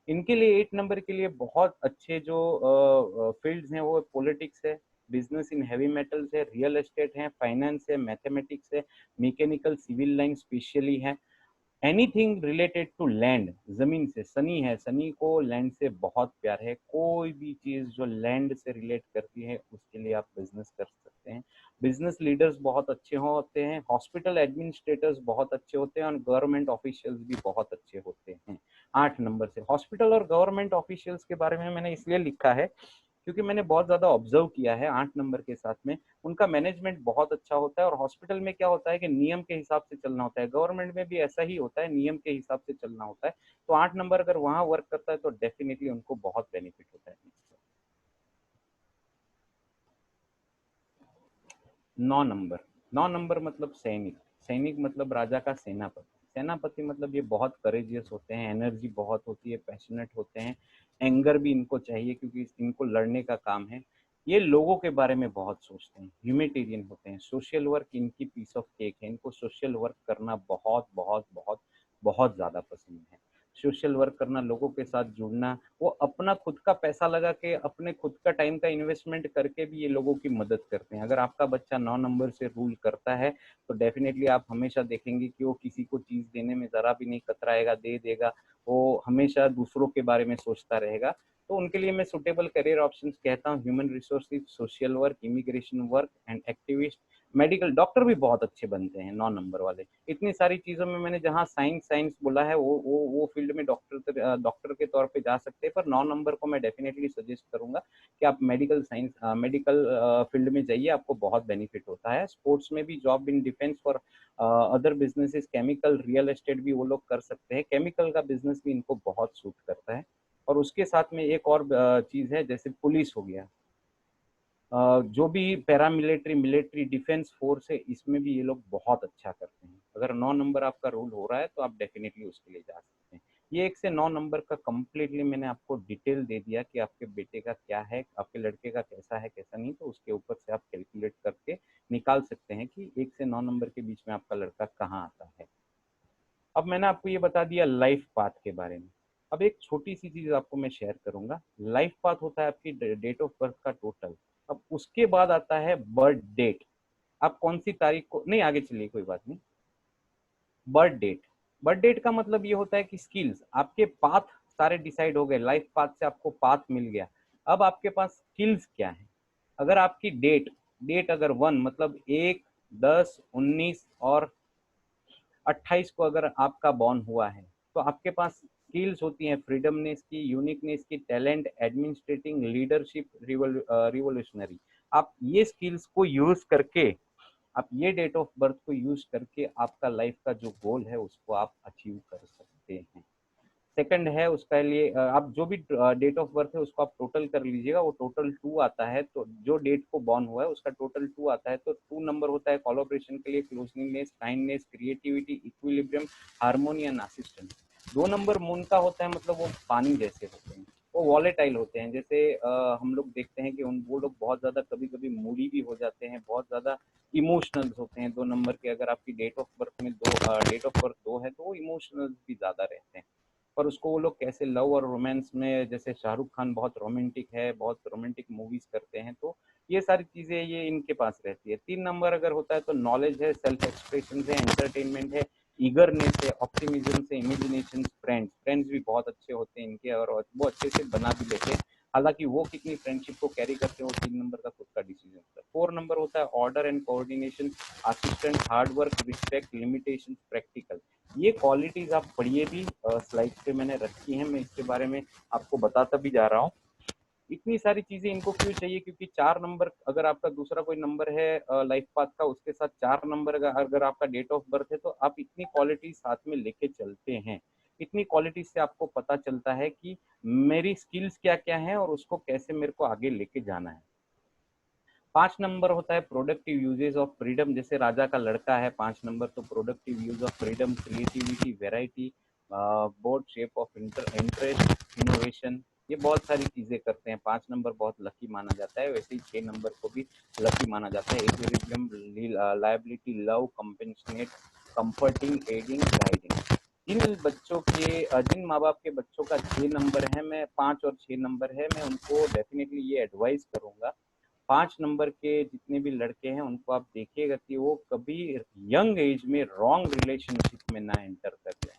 इनके लिए 8 नंबर के लिए बहुत अच्छे जो फील्ड्स हैं वो पॉलिटिक्स है, बिजनेस इन हैवी मेटल्स है, रियल एस्टेट है, फाइनेंस है, मैथमेटिक्स है, मैकेनिकल, सिविल लाइन स्पेशली है, एनीथिंग रिलेटेड टू लैंड, जमीन से। शनि है, शनि को लैंड से बहुत प्यार है, कोई भी चीज जो लैंड से रिलेट करती है उसके लिए आप बिजनेस कर सकते हैं। बिजनेस लीडर्स बहुत अच्छे होते हैं, हॉस्पिटल एडमिनिस्ट्रेटर्स बहुत अच्छे होते हैं और गवर्नमेंट ऑफिशियल्स भी बहुत अच्छे होते हैं। 8 नंबर से हॉस्पिटल और गवर्नमेंट ऑफिशियल्स के बारे में मैंने इसलिए लिखा है क्योंकि मैंने बहुत ज्यादा ऑब्जर्व किया है 8 नंबर के साथ में, उनका मैनेजमेंट बहुत अच्छा होता है। और हॉस्पिटल में क्या होता है कि नियम के हिसाब से चलना होता है, गवर्नमेंट में भी ऐसा ही होता है, नियम के हिसाब से चलना होता है। तो 8 नंबर अगर वहां वर्क करता है तो डेफिनेटली उनको बहुत बेनिफिट होता है। 9 नंबर। 9 नंबर मतलब सैनिक। सैनिक मतलब राजा का सेनापति। सेनापति मतलब ये बहुत करेजियस होते हैं, एनर्जी बहुत होती है, पैशनेट होते हैं, एंगर भी इनको चाहिए क्योंकि इनको लड़ने का काम है। ये लोगों के बारे में बहुत सोचते हैं, ह्यूमैनिटेरियन होते हैं, सोशल वर्क इनकी पीस ऑफ केक है, इनको सोशल वर्क करना बहुत बहुत बहुत बहुत ज्यादा पसंद है। सोशल वर्क करना, लोगों के साथ जुड़ना, वो अपना खुद का पैसा लगा के, अपने खुद का टाइम का इन्वेस्टमेंट करके भी ये लोगों की मदद करते हैं। अगर आपका बच्चा 9 नंबर से रूल करता है तो डेफिनेटली आप हमेशा देखेंगे कि वो किसी को चीज देने में जरा भी नहीं कतराएगा, दे देगा, वो हमेशा दूसरों के बारे में सोचता रहेगा। तो उनके लिए मैं सुटेबल करियर ऑप्शंस कहता हूँ, human resources, social work, immigration work and activist, medical. Doctor भी बहुत अच्छे बनते हैं 9 नंबर वाले। इतनी सारी चीजों में मैंने जहाँ साइंस साइंस बोला है वो फील्ड में डॉक्टर के तौर पे जा सकते हैं, पर 9 नंबर को मैं डेफिनेटली सजेस्ट करूंगा कि आप मेडिकल साइंस, मेडिकल फील्ड में जाइए, आपको बहुत बेनिफिट होता है। स्पोर्ट्स में भी, job in defence for other businesses, chemical, real estate भी वो लोग कर सकते हैं। केमिकल का बिजनेस भी इनको बहुत सूट करता है। और उसके साथ में एक और चीज है, जैसे पुलिस हो गया, जो भी पैरामिलिट्री, मिलिट्री, डिफेंस फोर्स है, इसमें भी ये लोग बहुत अच्छा करते हैं। अगर 9 नंबर आपका रूल हो रहा है तो आप डेफिनेटली उसके लिए जा सकते हैं। ये 1 से 9 नंबर का कंप्लीटली मैंने आपको डिटेल दे दिया कि आपके बेटे का क्या है, आपके लड़के का कैसा है कैसा नहीं, तो उसके ऊपर से आप कैलकुलेट करके निकाल सकते हैं कि 1 से 9 नंबर के बीच में आपका लड़का कहाँ आता है। अब मैंने आपको ये बता दिया लाइफ पाथ के बारे में। अब एक छोटी सी चीज आपको मैं शेयर करूंगा। लाइफ पाथ होता है आपकी डेट ऑफ बर्थ का टोटल। अब उसके बाद आता है बर्थ डेट। आप कौन सी तारीख को, नहीं आगे चलिए कोई बात नहीं। बर्थ डेट, बर्थ डेट का मतलब ये होता है कि स्किल्स, आपके पाथ सारे डिसाइड हो गए, लाइफ पाथ से आपको पाथ मिल गया। अब आपके पास स्किल्स क्या है। अगर आपकी डेट डेट अगर 1 मतलब 1, 10, 19 और 28 को अगर आपका बॉर्न हुआ है, तो आपके पास स्किल्स होती हैं फ्रीडमनेस की, यूनिकनेस की, टैलेंट, एडमिनिस्ट्रेटिंग, लीडरशिप, रिवोल्यूशनरी। आप ये स्किल्स को यूज करके, आप ये डेट ऑफ बर्थ को यूज करके आपका लाइफ का जो गोल है उसको आप अचीव कर सकते हैं। सेकंड है उसका लिए आप जो भी डेट ऑफ बर्थ है उसको आप टोटल कर लीजिएगा, वो टोटल 2 आता है। तो जो डेट को बॉर्न हुआ है उसका टोटल 2 आता है, तो 2 नंबर होता है कोलैबोरेशन के लिए, closeness, kindness, creativity, equilibrium, harmony and assistance. 2 number moon का होता है, मतलब वो पानी जैसे होते हैं, वो वॉलेटाइल होते हैं। जैसे हम लोग देखते हैं कि वो लोग बहुत ज्यादा कभी कभी मूडी भी हो जाते हैं, बहुत ज्यादा इमोशनल होते हैं 2 नंबर के। अगर आपकी डेट ऑफ बर्थ में डेट ऑफ बर्थ 2 है तो वो इमोशनल भी ज्यादा रहते हैं। पर उसको वो लोग कैसे लव और रोमांस में, जैसे शाहरुख खान बहुत रोमांटिक है, बहुत रोमांटिक मूवीज करते हैं, तो ये सारी चीजें ये इनके पास रहती है। 3 नंबर अगर होता है तो नॉलेज है, सेल्फ एक्सप्रेशन है, एंटरटेनमेंट है, ईगरनेस है, ऑप्टिमिज्म से, इमेजिनेशन, फ्रेंड्स फ्रेंड्स भी बहुत अच्छे होते हैं इनके, और वो अच्छे से बना भी लेते हैं। हालांकि वो कितनी फ्रेंडशिप को कैरी करते हैं वो 3 नंबर का खुद का डिसीजन होता है। 4 नंबर होता है order and coordination, assistant, hard work, respect, limitation, practical. ये क्वालिटीज आप पढ़िए भी, स्लाइड पे मैंने रखी हैं, मैं इसके बारे में आपको बताता भी जा रहा हूँ। इतनी सारी चीजें इनको क्यों चाहिए, क्योंकि 4 नंबर अगर आपका दूसरा कोई नंबर है लाइफ पाथ का, उसके साथ 4 नंबर अगर आपका डेट ऑफ बर्थ है, तो आप इतनी क्वालिटी साथ में लेके चलते हैं। इतनी क्वालिटी से आपको पता चलता है कि मेरी स्किल्स क्या क्या है और उसको कैसे मेरे को आगे लेके जाना है। 5 नंबर होता है प्रोडक्टिव यूजेज ऑफ फ्रीडम। जैसे राजा का लड़का है 5 नंबर, तो productive use of freedom, creativity, variety, board shape of interest, innovation, ये बहुत सारी चीजें करते हैं। 5 नंबर बहुत लकी माना जाता है, वैसे ही 6 नंबर को भी लकी माना जाता है। Equilibrium, liability, love, compassionate, comforting, aiding, guiding. जिन बच्चों के जिन माँ बाप के बच्चों का 6 नंबर है, मैं 5 और 6 नंबर है, मैं उनको डेफिनेटली ये एडवाइस करूंगा, 5 नंबर के जितने भी लड़के हैं उनको आप देखिएगा कि वो कभी यंग एज में रॉन्ग रिलेशनशिप में ना एंटर कर जाए।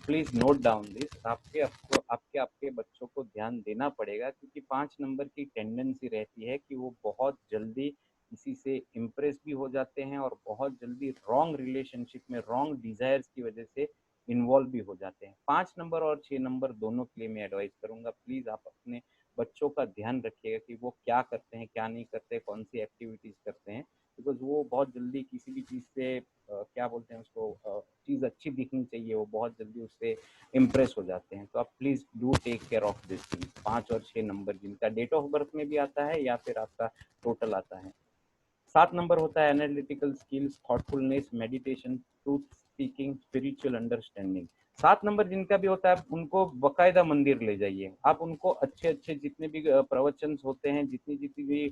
Please note down this. आपके बच्चों को ध्यान देना पड़ेगा, क्योंकि 5 नंबर की टेंडेंसी रहती है कि वो बहुत जल्दी किसी से इम्प्रेस भी हो जाते हैं और बहुत जल्दी रॉन्ग रिलेशनशिप में रॉन्ग डिजायर्स की वजह से इन्वॉल्व भी हो जाते हैं। 5 नंबर और 6 नंबर दोनों के लिए मैं एडवाइस करूंगा, प्लीज आप अपने बच्चों का ध्यान रखिएगा कि वो क्या करते हैं, क्या नहीं करते, कौन सी एक्टिविटीज करते हैं, बिकॉज वो बहुत जल्दी किसी भी चीज से क्या बोलते हैं उसको, चीज अच्छी दिखनी चाहिए, वो बहुत जल्दी उससे इम्प्रेस हो जाते हैं। तो आप please do take care of this thing. 5 और 6 नंबर जिनका डेट ऑफ बर्थ में भी आता है या फिर आपका टोटल आता है। 7 नंबर होता है analytical skills, thoughtfulness, meditation, truth speaking, spiritual understanding. 7 number जिनका भी होता है उनको बकायदा मंदिर ले जाइए, आप उनको अच्छे अच्छे जितने भी प्रवचन होते हैं, जितनी जितनी भी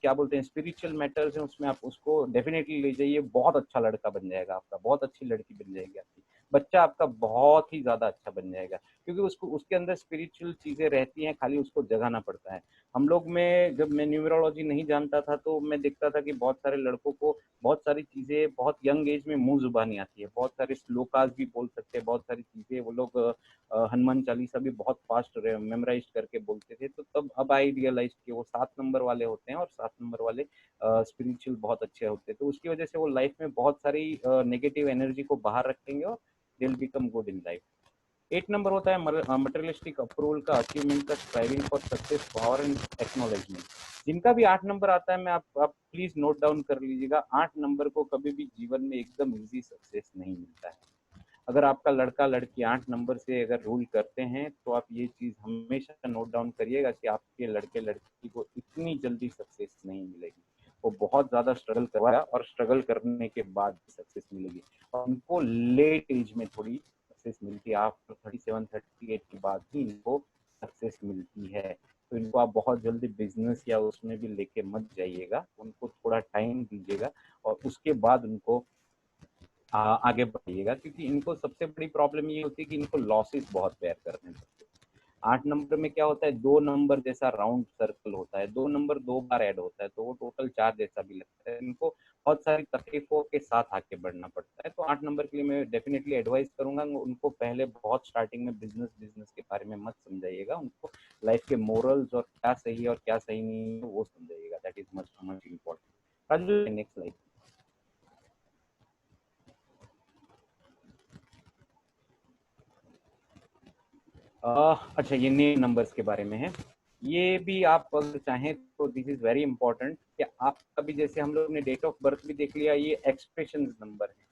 क्या बोलते हैं स्पिरिचुअल मैटर्स हैं, उसमें आप उसको डेफिनेटली ले जाइए। बहुत अच्छा लड़का बन जाएगा आपका, बहुत अच्छी लड़की बन जाएगी आपकी, बच्चा आपका बहुत ही ज्यादा अच्छा बन जाएगा, क्योंकि उसको उसके अंदर स्पिरिचुअल चीजें रहती हैं, खाली उसको जगाना पड़ता है। हम लोग में जब मैं न्यूमरोलॉजी नहीं जानता था तो मैं देखता था कि बहुत सारे लड़कों को बहुत सारी चीजें बहुत यंग एज में मुंह जुबानी आती है, बहुत सारे श्लोकास भी बोल सकते हैं, बहुत सारी चीजें वो लोग हनुमान चालीसा भी बहुत फास्ट मेमोराइज करके बोलते थे। तो तब अब आई रियलाइज कि वो 7 नंबर वाले होते हैं और 7 नंबर वाले स्पिरिचुअल बहुत अच्छे होते हैं, तो उसकी वजह से वो लाइफ में बहुत सारी नेगेटिव एनर्जी को बाहर रखेंगे और they will become good in life. 8 number होता है मटेरियलिस्टिक अप्रूवल का, अचीवमेंट का, striving for success, power and acknowledgement. जिनका भी 8 नंबर आता है, मैं आप प्लीज नोट डाउन कर लीजिएगा, 8 नंबर को कभी भी जीवन में एकदम इजी सक्सेस नहीं मिलता है। अगर आपका लड़का लड़की 8 नंबर से अगर रूल करते हैं तो आप ये चीज हमेशा नोट डाउन करिएगा कि आपके लड़के लड़की को इतनी जल्दी सक्सेस नहीं मिलेगी, वो बहुत ज्यादा स्ट्रगल करवाया और स्ट्रगल करने के बाद सक्सेस मिलेगी, और उनको लेट एज में थोड़ी सक्सेस मिलती है। आफ्टर 37-38 के बाद ही इनको सक्सेस मिलती है। तो इनको आप बहुत जल्दी बिजनेस या उसमें भी लेके मत जाइएगा, उनको थोड़ा टाइम दीजिएगा और उसके बाद उनको आगे बढ़िएगा, क्योंकि इनको सबसे बड़ी प्रॉब्लम ये होती है कि इनको लॉसेस बहुत बेयर करने पड़ते हैं। 8 नंबर में क्या होता है, 2 नंबर जैसा राउंड सर्कल होता है, 2 नंबर 2 बार ऐड होता है, तो वो टोटल 4 जैसा भी लगता है। इनको बहुत सारी तकलीफों के साथ आगे बढ़ना पड़ता है। तो 8 नंबर के लिए मैं डेफिनेटली एडवाइस करूंगा, उनको पहले बहुत स्टार्टिंग में बिजनेस के बारे में मत समझाइएगा, उनको लाइफ के मोरल्स और क्या सही है और क्या सही नहीं है वो समझाइएगा। That is much much important. Raju, next slide. अच्छा, ये नेम नंबर्स के बारे में है। ये भी आप अगर चाहें तो दिस इज वेरी इंपॉर्टेंट कि आपका भी, जैसे हम लोग ने डेट ऑफ बर्थ भी देख लिया, ये एक्सप्रेशन नंबर है।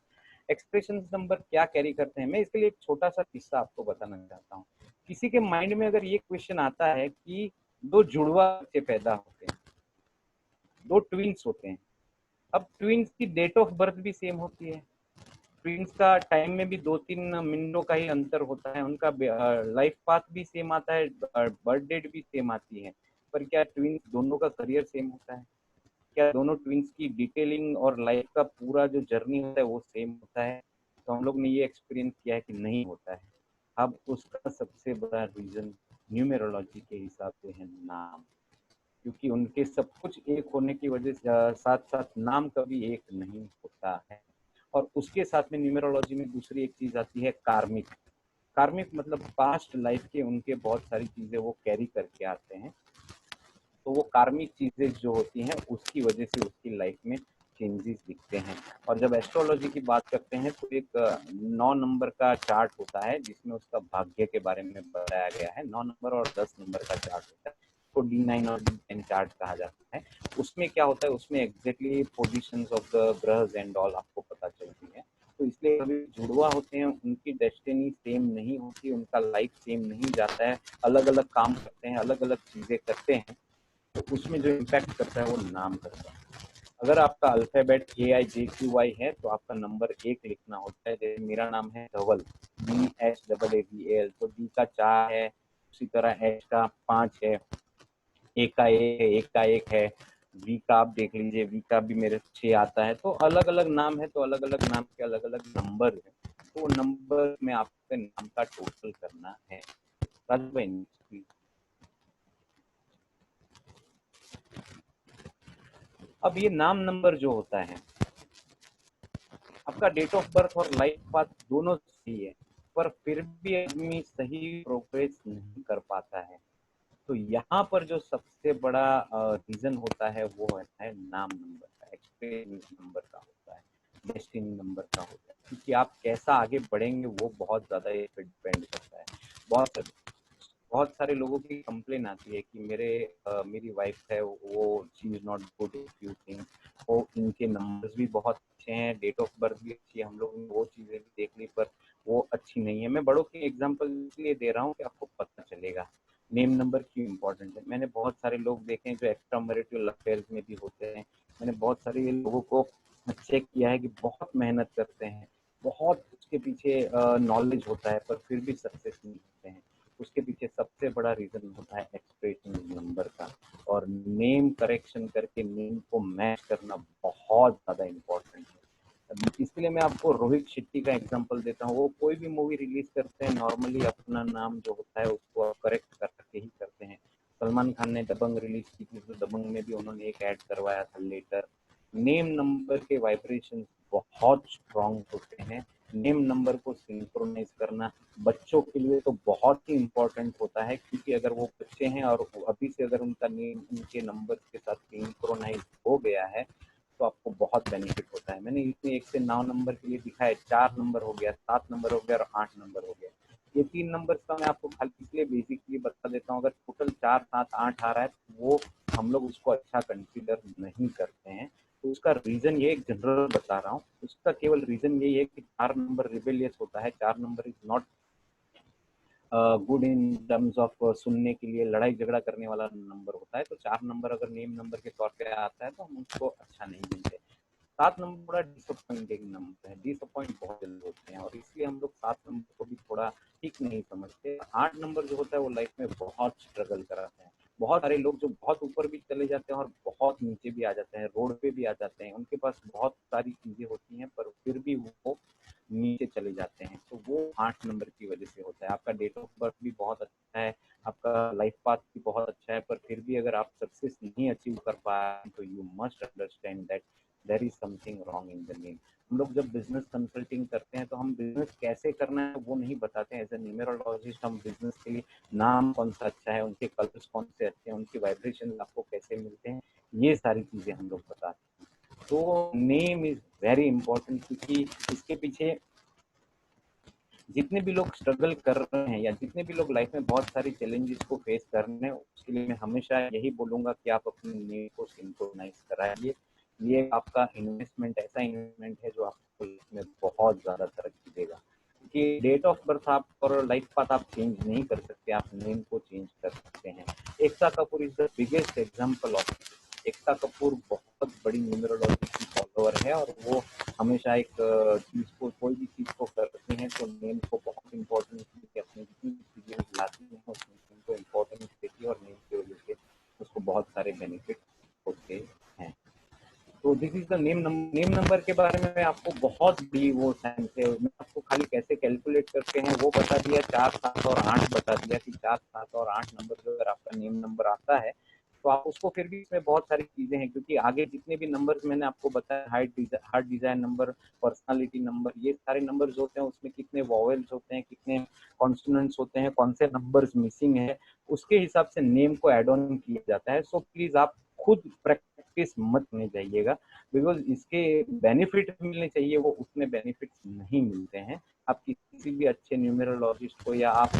एक्सप्रेशन नंबर क्या कैरी करते हैं, मैं इसके लिए एक छोटा सा किस्सा आपको बताना चाहता हूँ। किसी के माइंड में अगर ये क्वेश्चन आता है कि 2 जुड़वा बच्चे पैदा होते हैं, 2 ट्विंस होते हैं, अब ट्विंस की डेट ऑफ बर्थ भी सेम होती है, ट्विंस का टाइम में भी 2-3 महीनों का ही अंतर होता है, उनका लाइफ पाथ भी सेम आता है, बर्थ डेट भी सेम आती है, पर क्या ट्विंस दोनों का करियर सेम होता है? क्या दोनों ट्विंस की डिटेलिंग और लाइफ का पूरा जो जर्नी होता है वो सेम होता है? तो हम लोग ने ये एक्सपीरियंस किया है कि नहीं होता है। अब उसका सबसे बड़ा रीजन न्यूमेरोलॉजी के हिसाब से है नाम, क्योंकि उनके सब कुछ एक होने की वजह से साथ साथ नाम कभी एक नहीं होता है। और उसके साथ में न्यूमेरोलॉजी में दूसरी एक चीज आती है कार्मिक। कार्मिक मतलब पास्ट लाइफ के उनके बहुत सारी चीजें वो कैरी करके आते हैं, तो वो कार्मिक चीजें जो होती हैं उसकी वजह से उसकी लाइफ में चेंजेस दिखते हैं। और जब एस्ट्रोलॉजी की बात करते हैं तो एक 9 नंबर का चार्ट होता है जिसमें उसका भाग्य के बारे में बताया गया है। 9 नंबर और 10 नंबर का चार्ट होता है, तो D9 और D10 चार्ट कहा जाता है। उसमें क्या होता है, उसमें एग्जैक्टली पोजीशंस ऑफ द ग्रहस एंड ऑल आपको पता चलती है। तो इसलिए कभी जुड़वा होते हैं, उनकी डेस्टिनी सेम नहीं होती, उनका लाइफ सेम नहीं जाता है, अलग अलग काम करते हैं, अलग अलग चीजें करते हैं, तो उसमें जो इम्पैक्ट करता है वो नाम करता है। अगर आपका अल्फाबेट AIJQY है तो आपका नंबर 1 लिखना होता है। जैसे मेरा नाम है धवल, DHAAVAL, तो D का 4 है, उसी तरह H का 5 है, A का 1 है, 1 का 1 है, V का आप देख लीजिए, V का भी मेरे 6 आता है। तो अलग अलग नाम है, तो अलग अलग नाम के अलग अलग नंबर है, तो नंबर में आपके नाम का टोटल करना है। राजू भाई, अब ये नाम नंबर जो होता है, आपका डेट ऑफ बर्थ और लाइफ पाथ दोनों सही है, पर फिर भी आदमी सही प्रोग्रेस नहीं कर पाता है। तो यहाँ पर जो सबसे बड़ा रीजन होता है वो है नाम नंबर का, एक्सपीरियंस नंबर का होता है, डेस्टिनी नंबर का होता है, क्योंकि आप कैसा आगे बढ़ेंगे वो बहुत ज्यादा ये पे डिपेंड करता है। बहुत सारे लोगों की कंप्लेन आती है कि मेरी वाइफ है, वो she is not good in few things, वो इनके नंबर्स भी बहुत अच्छे हैं, डेट ऑफ बर्थ भी अच्छी है, हम लोग ने वो चीजें भी देख ली पर वो अच्छी नहीं है। मैं बड़ों की एग्जांपल इसलिए दे रहा हूँ कि आपको पता चलेगा नेम नंबर क्यों इम्पोर्टेंट है। मैंने बहुत सारे लोग देखे हैं जो एक्स्ट्रा मैरिटल अफेयर्स में भी होते हैं, मैंने बहुत सारे लोगों को चेक किया है कि बहुत मेहनत करते हैं, बहुत उसके पीछे नॉलेज होता है, पर फिर भी सक्सेस नहीं होते हैं। उसके पीछे सबसे बड़ा रीजन होता है एक्सप्रेशन नंबर का, और नेम करेक्शन करके नेम को मैच करना बहुत ज्यादा इम्पोर्टेंट है। इसलिए मैं आपको रोहित शेट्टी का एग्जांपल देता हूँ। वो कोई भी मूवी रिलीज करते हैं, नॉर्मली अपना नाम जो होता है उसको करेक्ट करके ही करते हैं। सलमान खान ने दबंग रिलीज की थी, तो दबंग में भी उन्होंने एक ऐड करवाया था लेटर। नेम नंबर के वाइब्रेशन बहुत स्ट्रांग होते हैं, नेम नंबर को सिंक्रोनाइज करना बच्चों के लिए तो बहुत ही इम्पोर्टेंट होता है, क्योंकि अगर वो बच्चे हैं और अभी से अगर उनका नेम उनके नंबर के साथ सिंक्रोनाइज हो गया है तो आपको बहुत बेनिफिट होता है। मैंने इसमें 1 से 9 नंबर के लिए दिखा है, 4 नंबर हो गया, 7 नंबर हो गया और 8 नंबर हो गया। ये 3 नंबर का मैं आपको खाली इसलिए बेसिकली बता देता हूँ, अगर टोटल 4, 7, 8 आ रहा है तो वो हम लोग उसको अच्छा कंसिडर नहीं करते हैं। तो उसका रीजन ये, एक जनरल बता रहा हूँ, उसका केवल रीजन यही है कि 4 नंबर रिबेलियस होता है, 4 number is not good in terms of सुनने के लिए, लड़ाई झगड़ा करने वाला नंबर होता है। तो 4 नंबर अगर नेम नंबर के तौर पे आता है तो हम उसको अच्छा नहीं देते। 7 नंबर थोड़ा डिसअपॉइंटिंग नंबर है, डिसअपॉइंट बहुत जल्दी होते हैं और इसलिए हम लोग 7 नंबर को भी थोड़ा ठीक नहीं समझते। 8 नंबर जो होता है वो लाइफ में बहुत स्ट्रगल कराते हैं। बहुत सारे लोग जो बहुत ऊपर भी चले जाते हैं और बहुत नीचे भी आ जाते हैं, रोड पे भी आ जाते हैं, उनके पास बहुत सारी चीजें होती हैं पर फिर भी वो नीचे चले जाते हैं, तो वो 8 नंबर की वजह से होता है। आपका डेट ऑफ बर्थ भी बहुत अच्छा है, आपका लाइफ पाथ भी बहुत अच्छा है, पर फिर भी अगर आप सक्सेस नहीं अचीव कर पाए तो you must understand that there is something wrong in the name. हम लोग जब बिजनेस कंसल्टिंग करते हैं तो हम बिजनेस कैसे करना है वो नहीं बताते हैं। एज ए न्यूमेरोलॉजिस्ट हम बिजनेस के लिए नाम कौन सा अच्छा है, उनके कलर्स कौन से अच्छे हैं, उनके वाइब्रेशन आपको कैसे मिलते हैं, ये सारी चीजें हम लोग बताते हैं। तो नेम इज वेरी इंपॉर्टेंट, क्योंकि इसके पीछे जितने भी लोग स्ट्रगल कर रहे हैं या जितने भी लोग लाइफ में बहुत सारी चैलेंजेस को फेस कर रहे हैं, उसके लिए मैं हमेशा यही बोलूंगा कि आप अपने नेम को सिंक्रोनाइज कराइए। ये आपका इन्वेस्टमेंट, ऐसा इन्वेस्टमेंट है जो आपको लाइफ में बहुत ज्यादा तरक्की देगा। क्योंकि डेट ऑफ बर्थ आप और लाइफ पाथ आप चेंज नहीं कर सकते, आप नेम को चेंज कर सकते हैं। Ekta Kapoor is the biggest example of. Ekta Kapoor बहुत बड़ी न्यूमेरोलॉजी की फॉलोअर है और वो हमेशा एक चीज को, कोई भी चीज को करते हैं तो नेम को बहुत इम्पोर्टेंस देती है। अपनी जितनी भी चीजें लाती हैं उसमें नेम को इम्पोर्टेंस देती है और नेम की वजह से उसको बहुत सारे बेनिफिट होते हैं। तो this is the name number के बारे में मैं आपको बहुत बड़ी वो साइंस है, मैं आपको खाली कैसे कैलकुलेट करते हैं वो बता दिया, 4, 7 और 8 बता दिया कि 4, 7 और 8 नंबर जो अगर आपका नेम नंबर आता है तो आप उसको, फिर भी इसमें बहुत सारी चीजें हैं क्योंकि आगे जितने भी नंबर्स मैंने आपको बताया, heart design number, personality number, ये सारे नंबर्स होते हैं, उसमें कितने वॉवेल्स होते हैं, कितने कॉन्सोनेंट्स होते हैं, कौन से नंबर्स मिसिंग है, उसके हिसाब से नेम को एड ऑन किया जाता है। सो प्लीज आप खुद प्रैक्टिस मत नहीं जाइएगा, बिकॉज इसके बेनिफिट मिलने चाहिए, वो उतने बेनिफिट्स नहीं मिलते हैं। आप किसी भी अच्छे न्यूमेरोलॉजिस्ट को या आप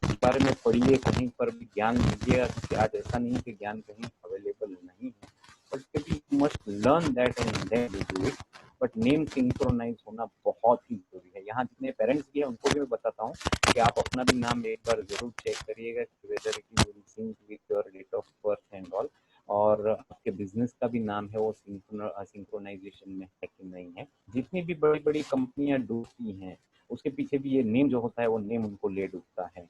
इस बारे में पढ़िए, कहीं पर भी ज्ञान लीजिएगा, क्योंकि आज ऐसा नहीं है कि ज्ञान कहीं अवेलेबल नहीं है, but you must learn that and then you do it. But name synchronise होना बहुत ही जरूरी है। यहाँ जितने पेरेंट्स भी हैं उनको भी मैं बताता हूँ कि आप अपना भी नाम एक बार जरूर चेक करिएगा कि whether it will sync with your date of birth and all, और आपके बिजनेस का भी नाम है वो सिंक्रोनाइजेशन में है कि नहीं है। जितनी भी बड़ी बड़ी कंपनियां डूबती हैं उसके पीछे भी ये नेम जो होता है वो नेम उनको ले डूबता है।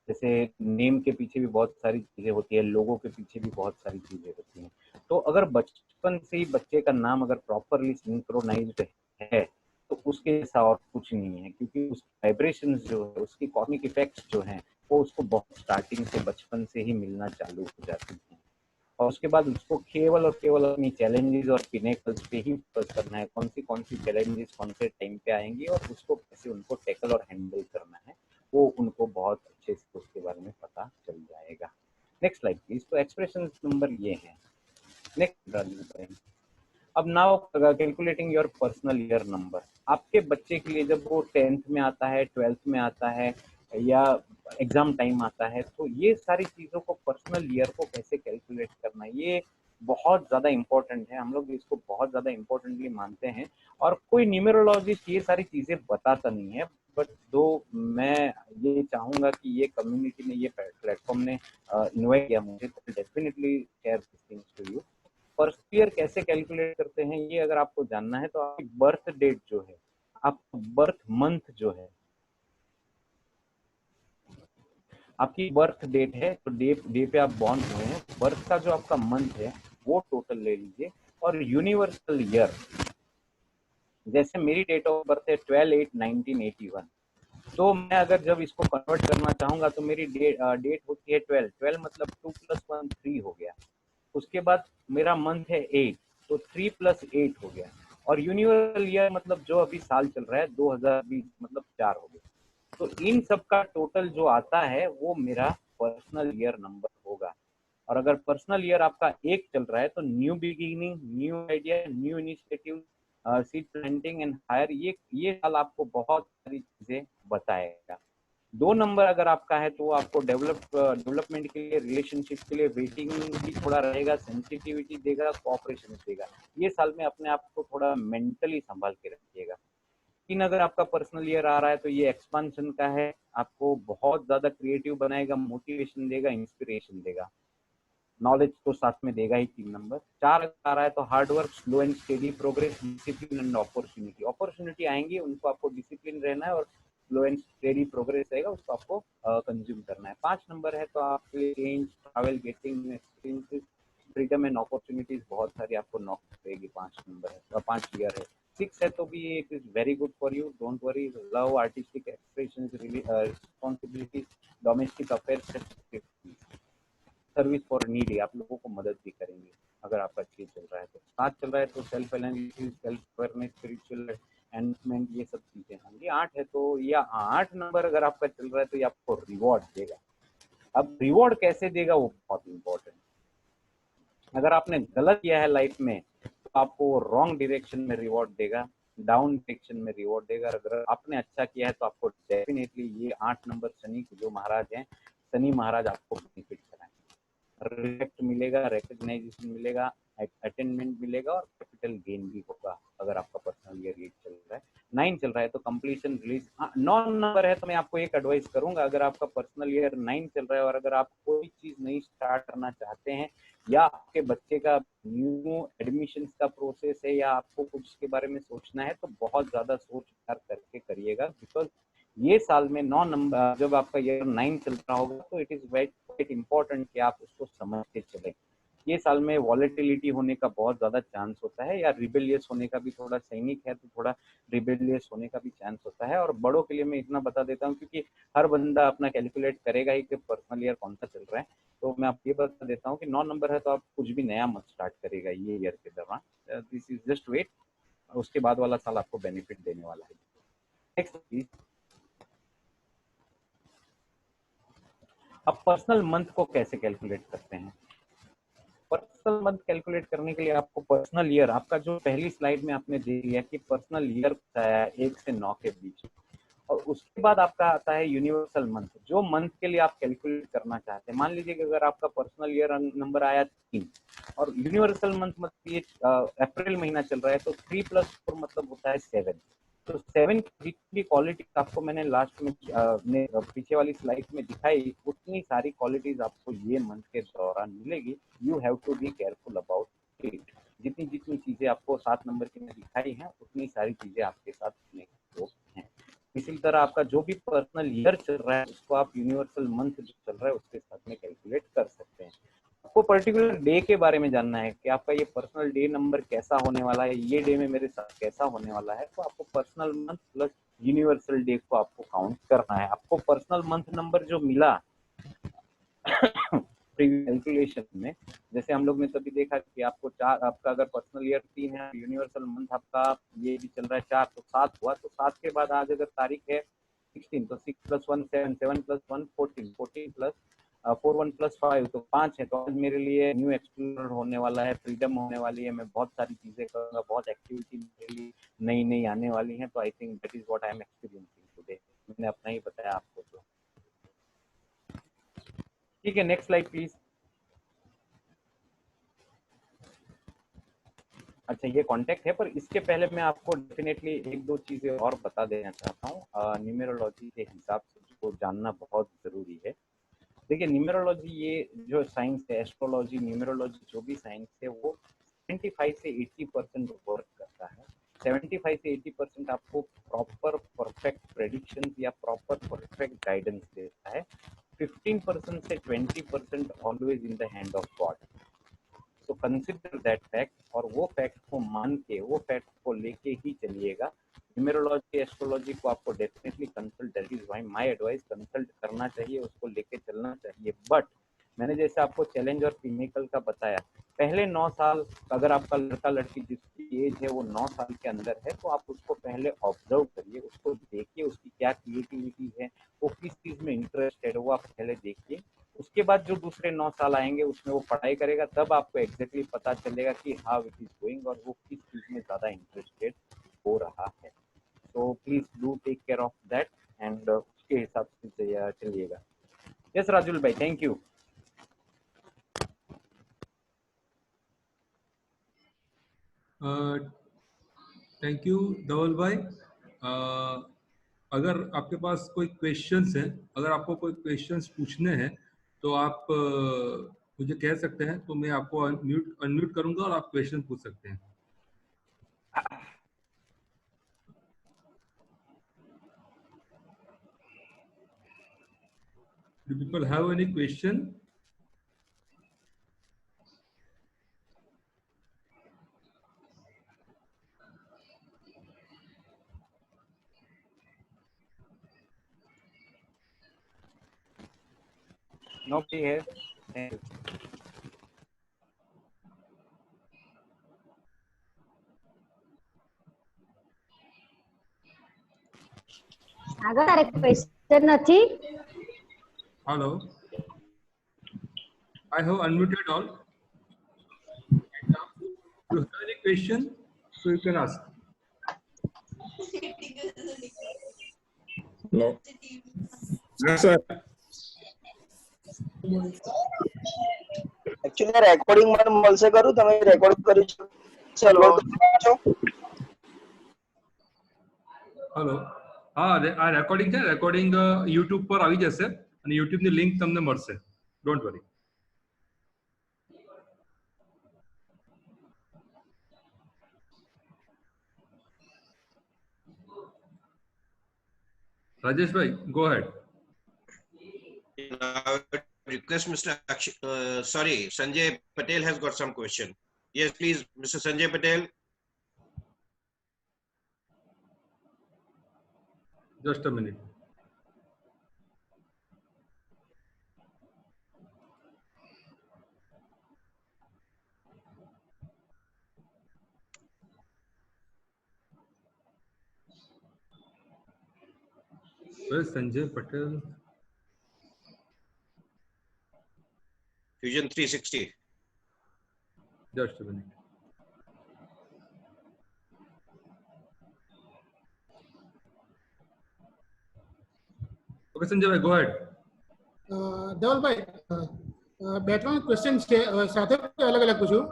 जैसे नेम के पीछे भी बहुत सारी चीजें होती है, लोगों के पीछे भी बहुत सारी चीजें होती हैं। तो अगर बचपन से ही बच्चे का नाम अगर प्रॉपरली सिंक्रोनाइज्ड है तो उसके जैसा और कुछ नहीं है, क्योंकि उस वाइब्रेशंस जो है, उसकी कॉस्मिक इफेक्ट्स जो हैं वो उसको बहुत स्टार्टिंग से, बचपन से ही मिलना चालू हो जाती हैं। और उसके बाद उसको केवल और केवल अपनी चैलेंजेस और पिनेकल्स पे ही फोकस करना है, कौन सी चैलेंजेस कौन से टाइम पे आएंगी और उसको कैसे उनको टैकल और हैंडल करना है, वो उनको बहुत अच्छे से उसके बारे में पता चल जाएगा। Next slide please. तो एक्सप्रेशन नंबर ये है। नेक्स्ट, अब now calculating your personal year number. आपके बच्चे के लिए जब वो 10th में आता है, 12th में आता है या एग्जाम टाइम आता है, तो ये सारी चीजों को, पर्सनल ईयर को कैसे कैलकुलेट करना, ये बहुत ज्यादा इंपॉर्टेंट है। हम लोग इसको बहुत ज्यादा इंपॉर्टेंटली मानते हैं और कोई न्यूमेरोलॉजिस्ट ये सारी चीजें बताता नहीं है। बट दो मैं ये चाहूंगा कि ये कम्युनिटी ने, ये प्लेटफॉर्म ने इन्वाइट किया मुझे, तो definitely share this things to you. First year कैसे कैलकुलेट करते हैं ये अगर आपको जानना है तो आपकी बर्थ डेट जो है, आपका बर्थ मंथ जो है, आपकी बर्थ डेट है, तो डे पे आप बॉर्न हुए हैं, बर्थ का जो आपका मंथ है वो टोटल ले लीजिए, और यूनिवर्सल ईयर, जैसे मेरी डेट ऑफ बर्थ है 12/8/1981, तो मैं अगर जब इसको कन्वर्ट करना चाहूंगा तो मेरी डेट होती है 12 मतलब 2 + 1 3 हो गया। उसके बाद मेरा मंथ है 8, तो 3 + 8 हो गया, और यूनिवर्सल ईयर मतलब जो अभी साल चल रहा है 2020 मतलब 4 हो गया। तो इन सब का टोटल जो आता है वो मेरा पर्सनल ईयर नंबर होगा। और अगर पर्सनल ईयर आपका 1 चल रहा है तो new beginning, new idea, new initiative, seed planting and higher, ये साल आपको बहुत सारी चीजें बताएगा। 2 नंबर अगर आपका है तो आपको डेवलपमेंट के लिए, रिलेशनशिप के लिए वेटिंग भी थोड़ा रहेगा, सेंसिटिविटी देगा, कोऑपरेशन देगा। ये साल में अपने आप को थोड़ा मेंटली संभाल के रखिएगा। 3 अगर आपका पर्सनल ईयर आ रहा है तो ये एक्सपांशन का है, आपको बहुत ज्यादा क्रिएटिव बनाएगा, मोटिवेशन देगा, इंस्पिरेशन देगा। नॉलेज तो साथ में देगा ही 3 नंबर। 4 आ रहा है तो hard work, slow and steady progress, discipline and opportunity. Opportunity आएंगी, उनको आपको डिसिप्लिन रहना है और स्लो एंड स्टेडी प्रोग्रेस रहेगा, उसको आपको कंज्यूम करना है। 5 नंबर है तो आपके लिए change, travel, getting experiences, freedom and opportunities बहुत सारी आपको नॉक करेगी। 5 नंबर है, 5 ईयर है। 6 है तो भी it is very good for you, don't worry. Love, artistic expressions, responsibilities, domestic affairs, service for needy, आप लोगों को मदद भी करेंगे अगर आपका 6 चल रहा है तो। 7 चल रहा है तो self analysis, self awareness, spiritual enhancement, ये सब चीजें होंगी। 8 है तो, या 8 नंबर अगर आपका चल रहा है तो ये आपको रिवॉर्ड देगा। अब रिवॉर्ड कैसे देगा वो बहुत इंपॉर्टेंट। अगर आपने गलत किया है लाइफ में तो आपको रॉन्ग डायरेक्शन में रिवॉर्ड देगा, डाउन डायरेक्शन में रिवॉर्ड देगा। अगर आपने अच्छा किया है तो आपको डेफिनेटली ये 8 नंबर शनि जो महाराज हैं, शनि महाराज आपको बेनिफिट कराएंगे। रिस्पेक्ट मिलेगा, रिकग्नाइजेशन मिलेगा, अटेनमेंट मिलेगा और कैपिटल गेन भी होगा अगर आपका पर्सनल ईयर 8 चल रहा है। 9 चल रहा है तो कंप्लीशन, रिलीज। 9 नंबर है तो मैं आपको एक एडवाइस करूंगा, अगर आपका पर्सनल ईयर 9 चल रहा है और अगर आप कोई चीज नहीं स्टार्ट करना चाहते हैं या आपके बच्चे का न्यू एडमिशन का प्रोसेस है या आपको कुछ के बारे में सोचना है तो बहुत ज्यादा सोच विचार करके करिएगा। बिकॉज ये साल में 9 नंबर, जब आपका ईयर 9 चल रहा होगा तो इट इज वेरी इंपॉर्टेंट कि आप उसको समझ के चलें। ये साल में वॉलेटिलिटी होने का बहुत ज्यादा चांस होता है, या रिबेलियस होने का भी, थोड़ा सैनिक है तो थोड़ा रिबेलियस होने का भी चांस होता है। और बड़ों के लिए मैं इतना बता देता हूँ क्योंकि हर बंदा अपना कैलकुलेट करेगा ही कि पर्सनल ईयर कौन सा चल रहा है, तो मैं आपको ये बता देता हूँ कि 9 नंबर है तो आप कुछ भी नया मत स्टार्ट करेगा ये ईयर के दौरान। दिस इज जस्ट वेट, उसके बाद वाला साल आपको बेनिफिट देने वाला है। Next please. अब पर्सनल मंथ को कैसे कैलकुलेट करते हैं? पर्सनल मंथ कैलकुलेट करने के लिए आपको पर्सनल ईयर, आपका जो पहली स्लाइड में आपने देख लिया कि पर्सनल ईयर बताया 1 से 9 के बीच, और उसके बाद आपका आता है यूनिवर्सल मंथ, जो मंथ के लिए आप कैलकुलेट करना चाहते हैं। मान लीजिए कि अगर आपका पर्सनल ईयर नंबर आया 3 और यूनिवर्सल मंथ मतलब ये अप्रैल महीना चल रहा है तो 3 + 4 मतलब होता है 7। तो 7 की जितनी क्वालिटी आपको मैंने लास्ट में पीछे वाली स्लाइड में दिखाई, उतनी सारी क्वालिटीज आपको ये मंथ के दौरान मिलेगी। You have to be careful about it. जितनी जितनी चीजें आपको 7 नंबर की में दिखाई हैं उतनी सारी चीजें आपके साथ हैं। इसी तरह आपका जो भी पर्सनल ईयर चल रहा है उसको आप यूनिवर्सल मंथ जो चल रहा है उसके साथ में कैलकुलेट कर सकते हैं। आपको पर्टिकुलर डे के बारे में जानना है कि आपका ये पर्सनल डे नंबर कैसा होने वाला है, ये डे में मेरे साथ कैसा होने वाला है, तो आपको personal month plus universal day को आपको काउंट करना है। आपको पर्सनल मंथ नंबर जो मिला कैलकुलेशन में, जैसे हम लोग ने तभी देखा कि आपको 4, आपका अगर पर्सनल ईयर 3 है, यूनिवर्सल मंथ आपका ये भी चल रहा है 4, तो 7 हुआ। तो 7 के बाद आज अगर तारीख है 16, तो 6 + 1 7, 7 + 1 14, 14 + 4 1 + 5 तो 5 है। तो आज मेरे लिए न्यू एक्सप्लोरर होने वाला है, फ्रीडम होने वाली है, मैं बहुत सारी चीजें करूंगा, बहुत एक्टिविटी मेरे लिए नई नई आने वाली हैं। तो I think that is what I am experiencing today. मैंने अपना ही बताया आपको। तो ठीक है, नेक्स्ट स्लाइड प्लीज। अच्छा, ये कांटेक्ट है, पर इसके पहले मैं आपको डेफिनेटली 1-2 चीजें और बता देना चाहता हूँ। न्यूमेरोलॉजी के हिसाब से जो जानना बहुत जरूरी है। देखिए, न्यूमेरोलॉजी ये जो साइंस है, एस्ट्रोलॉजी, न्यूमेरोलॉजी जो भी साइंस है, वो 75 से 80% वर्क करता है। 75 से 80% आपको प्रॉपर परफेक्ट प्रेडिक्शन या प्रॉपर परफेक्ट गाइडेंस देता है। 15% से 20% always in the hand of God. तो कंसिडर दैट फैक्ट, और वो फैक्ट को मान के, वो फैक्ट को लेके ही चलिएगा। न्यूमेरोलॉजी, एस्ट्रोलॉजी को आपको definitely consult, that is why my advice, consult करना चाहिए, उसको लेके चलना चाहिए। बट मैंने जैसे आपको चैलेंज और पिनेकल का बताया, पहले 9 साल अगर आपका लड़का लड़की जिसकी एज है वो 9 साल के अंदर है, तो आप उसको पहले ऑब्जर्व करिए, उसको देखिए, उसकी क्या क्रिएटिविटी है, वो किस चीज में इंटरेस्टेड है, वो आप पहले देखिए। उसके बाद जो दूसरे 9 साल आएंगे उसमें वो पढ़ाई करेगा, तब आपको एग्जैक्टली पता चलेगा कि हाउ इट इज गोइंग और वो किस चीज में ज्यादा इंटरेस्टेड हो रहा है। तो please do take care of that and उसके हिसाब से चलिएगा। यस राजुल भाई, thank you. Thank you Dhaval भाई। अगर आपके पास कोई क्वेश्चंस हैं, अगर आपको कोई क्वेश्चंस पूछने हैं तो आप मुझे कह सकते हैं तो मैं आपको अनम्यूट करूंगा और आप क्वेश्चन पूछ सकते हैं. Do people have any question? Nobody here. Thank you. આગળ તારે ક્વેશ્ચન નથી? Hello. I have unmuted all. If you have any question, so you can ask. No. Yes, sir. Actually recording મને મળશે કરું તમે રેકોર્ડ કરી છો હેલો. હા, આ રેકોર્ડિંગ છે. રેકોર્ડિંગ YouTube પર આવી જશે અને YouTube ની લિંક તમને મળશે. Don't worry. Rajesh bhai, go ahead. Request Mr. Sorry, Sanjay Patel has got some question. Yes, please, Mr. Sanjay Patel. Just a minute. Where is Sanjay Patel? Fusion 360. Just a minute. Okay, Sanjay bhai, go ahead. Dhavalbhai, બે ત્રણ question છે, સાથે અલગ અલગ પૂછું.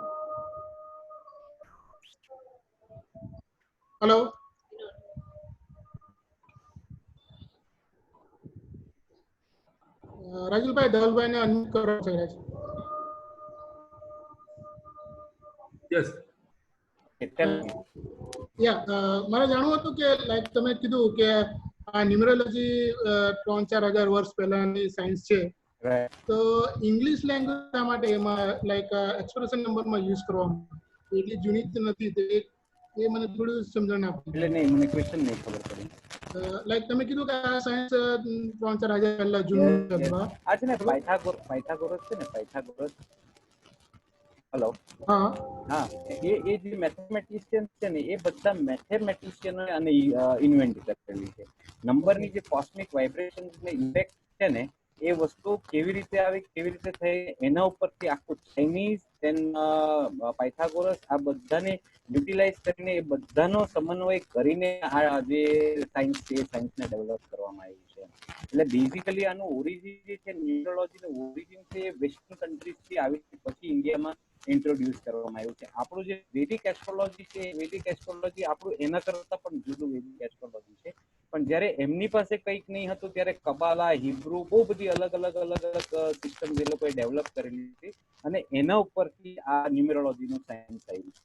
Hello, રાજુલભાઈ, ધવલભાઈને unmute કરવા થઈ રહ્યા છે. Yes. મારે જાણવું હતું કે લાઈક તમે કીધું કે આ ન્યુમરોલોજી 3-4 હજાર વર્ષ પહેલાની સાયન્સ છે, તો ઇંગ્લિશ લેંગ્વેજ શા માટે એમાં લાઈક એક્સપ્રેશન નંબરમાં યુઝ કરવામાં એટલી જૂની નથી, તો એ મને થોડું સમજણ આપો. એટલે નહીં, મને ક્વેશ્ચન નહીં ખબર પડી. લાઈક તમે કીધું કે આ સાયન્સ 3-4 હજાર પહેલા જૂનું હતું. આ છે ને પાયથાગોરસ છે ને, પાયથાગોરસ. હેલો. હા હા, એ જે મેથેમેટિશિયન છે ને, એ બધા મેથેમેટિશિયનોએ આને ઇન્વેન્ટ કરેલી છે. નંબરની જે કોસ્મિક વાઇબ્રેશન ને ઇફેક્ટ છે ને, એ વસ્તુ કેવી રીતે આવી, કેવી રીતે થઈ, એના ઉપરથી આખું ચાઇનીઝ દેન પાયથાગોરસ આ બધાને યુટિલાઇઝ કરીને એ બધાનો સમન્વય કરીને આ જે સાયન્સ છે એ સાયન્સને ડેવલપ કરવામાં આવ્યું છે. એટલે બેઝિકલી આનું ઓરિજિન જે છે, ન્યુમરોલોજીનું ઓરિજિન છે, એ વેસ્ટર્ન કન્ટ્રીઝથી આવી પછી ઇન્ડિયામાં ઇન્ટ્રોડ્યુસ કરવામાં આવ્યું છે. આપણું જે વેદિક એસ્ટ્રોલોજી છે, વેદિક એસ્ટ્રોલોજી આપણું એના કરતા પણ જુદું વેદિક એસ્ટ્રોલોજી છે. પણ જ્યારે એમની પાસે કંઈક નહીં હતું ત્યારે કબાલા, હિબ્રુ, બહુ બધી અલગ અલગ સિસ્ટમ જે લોકોએ ડેવલપ કરેલી હતી અને એના ઉપરથી આ ન્યુમેરોલોજીનું સાયન્સ આવ્યું છે.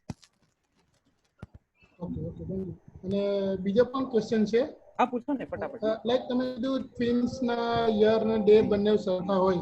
Okay okay, thank you. અને બીજો પણ ક્વેશ્ચન છે. હા, પૂછો ને ફટાફટ. લાઈક તમે કીધું ટ્વિન્સના યર ને ડે બંને સરખા હોય,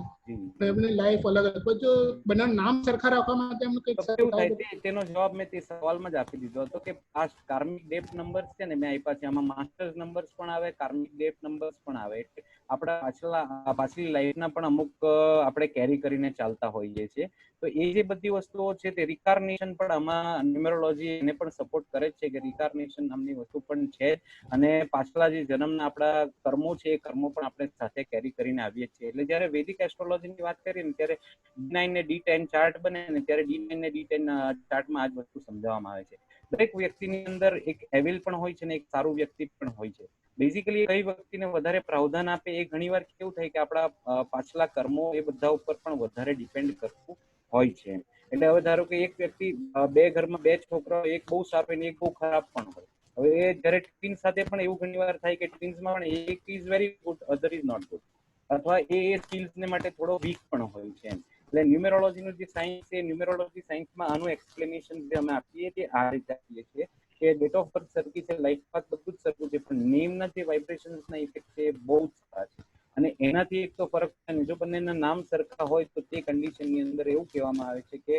એમની લાઈફ અલગ અલગ, પણ જો બંને નામ સરખા રાખવા માટે એમનું કંઈક કેવું થાય તેનો જવાબ મેં તે સવાલમાં જ આપી દીધો હતો કે આ કાર્મિક ડેપ્થ નંબર્સ છે ને મેં આપ્યા છે, આમાં માસ્ટર્સ નંબર્સ પણ આવે, કાર્મિક ડેપ્થ નંબર્સ પણ આવે. એટલે આપણા પાછલી લાઈફના પણ અમુક આપણે કેરી કરીને ચાલતા હોઈએ છીએ. તો એ જે બધી વસ્તુઓ છે તે રિકાર્નેશન પણ આમાં ન્યુમેરોલોજી એને પણ સપોર્ટ કરે છે કે રિકાર્નેશન નામની વસ્તુ પણ છે અને પાછલા જે જન્મના આપણા કર્મો છે એ કર્મો પણ આપણે સાથે કેરી કરીને આવીએ છીએ. એટલે જ્યારે વેદિક એસ્ટ્રોલોજીની વાત કરીએ ને ત્યારે D9 ને D10 ચાર્ટ બને ને ત્યારે D9 ને D10 ચાર્ટમાં આ જ વસ્તુ સમજાવવામાં આવે છે. દરેક વ્યક્તિની અંદર એક એવિલ પણ હોય છે ને એક સારું વ્યક્તિ પણ હોય છે. બેઝિકલી કઈ વ્યક્તિને વધારે પ્રાવધાન આપે એ ઘણીવાર કેવું થાય કે આપણા પાછલા કર્મો એ બધા ઉપર પણ વધારે ડિપેન્ડ કરતું હોય છે. એટલે હવે ધારો કે એક વ્યક્તિ બે ઘરમાં બે છોકરાઓ, એક બહુ સારો અને એક બહુ ખરાબ પણ હોય. હવે જ્યારે ટ્વિન્સ સાથે પણ એવું ઘણીવાર થાય કે ટ્વિન્સમાં પણ એક is very good, other is not good, અથવા એ સ્કિલ્સને માટે થોડો વીક પણ હોય છે. એટલે ન્યુમેરોલોજીનું જે સાયન્સ છે, ન્યુમેરોલોજી સાયન્સમાં આનું એક્સપ્લેનેશન જે અમે આપીએ તે આ રીતે આપીએ છીએ કે ડેટ ઓફ બર્થ સરખી છે, લાઈફ પાથ બધું જ સરખું છે, પણ નેમના જે વાઇબ્રેશન્સના ઇફેક્ટ છે એ બહુ જ સારા છે. અને એનાથી એક તો ફરક છે ને, જો બંનેના નામ સરખા હોય તો તે કન્ડિશનની અંદર એવું કહેવામાં આવે છે કે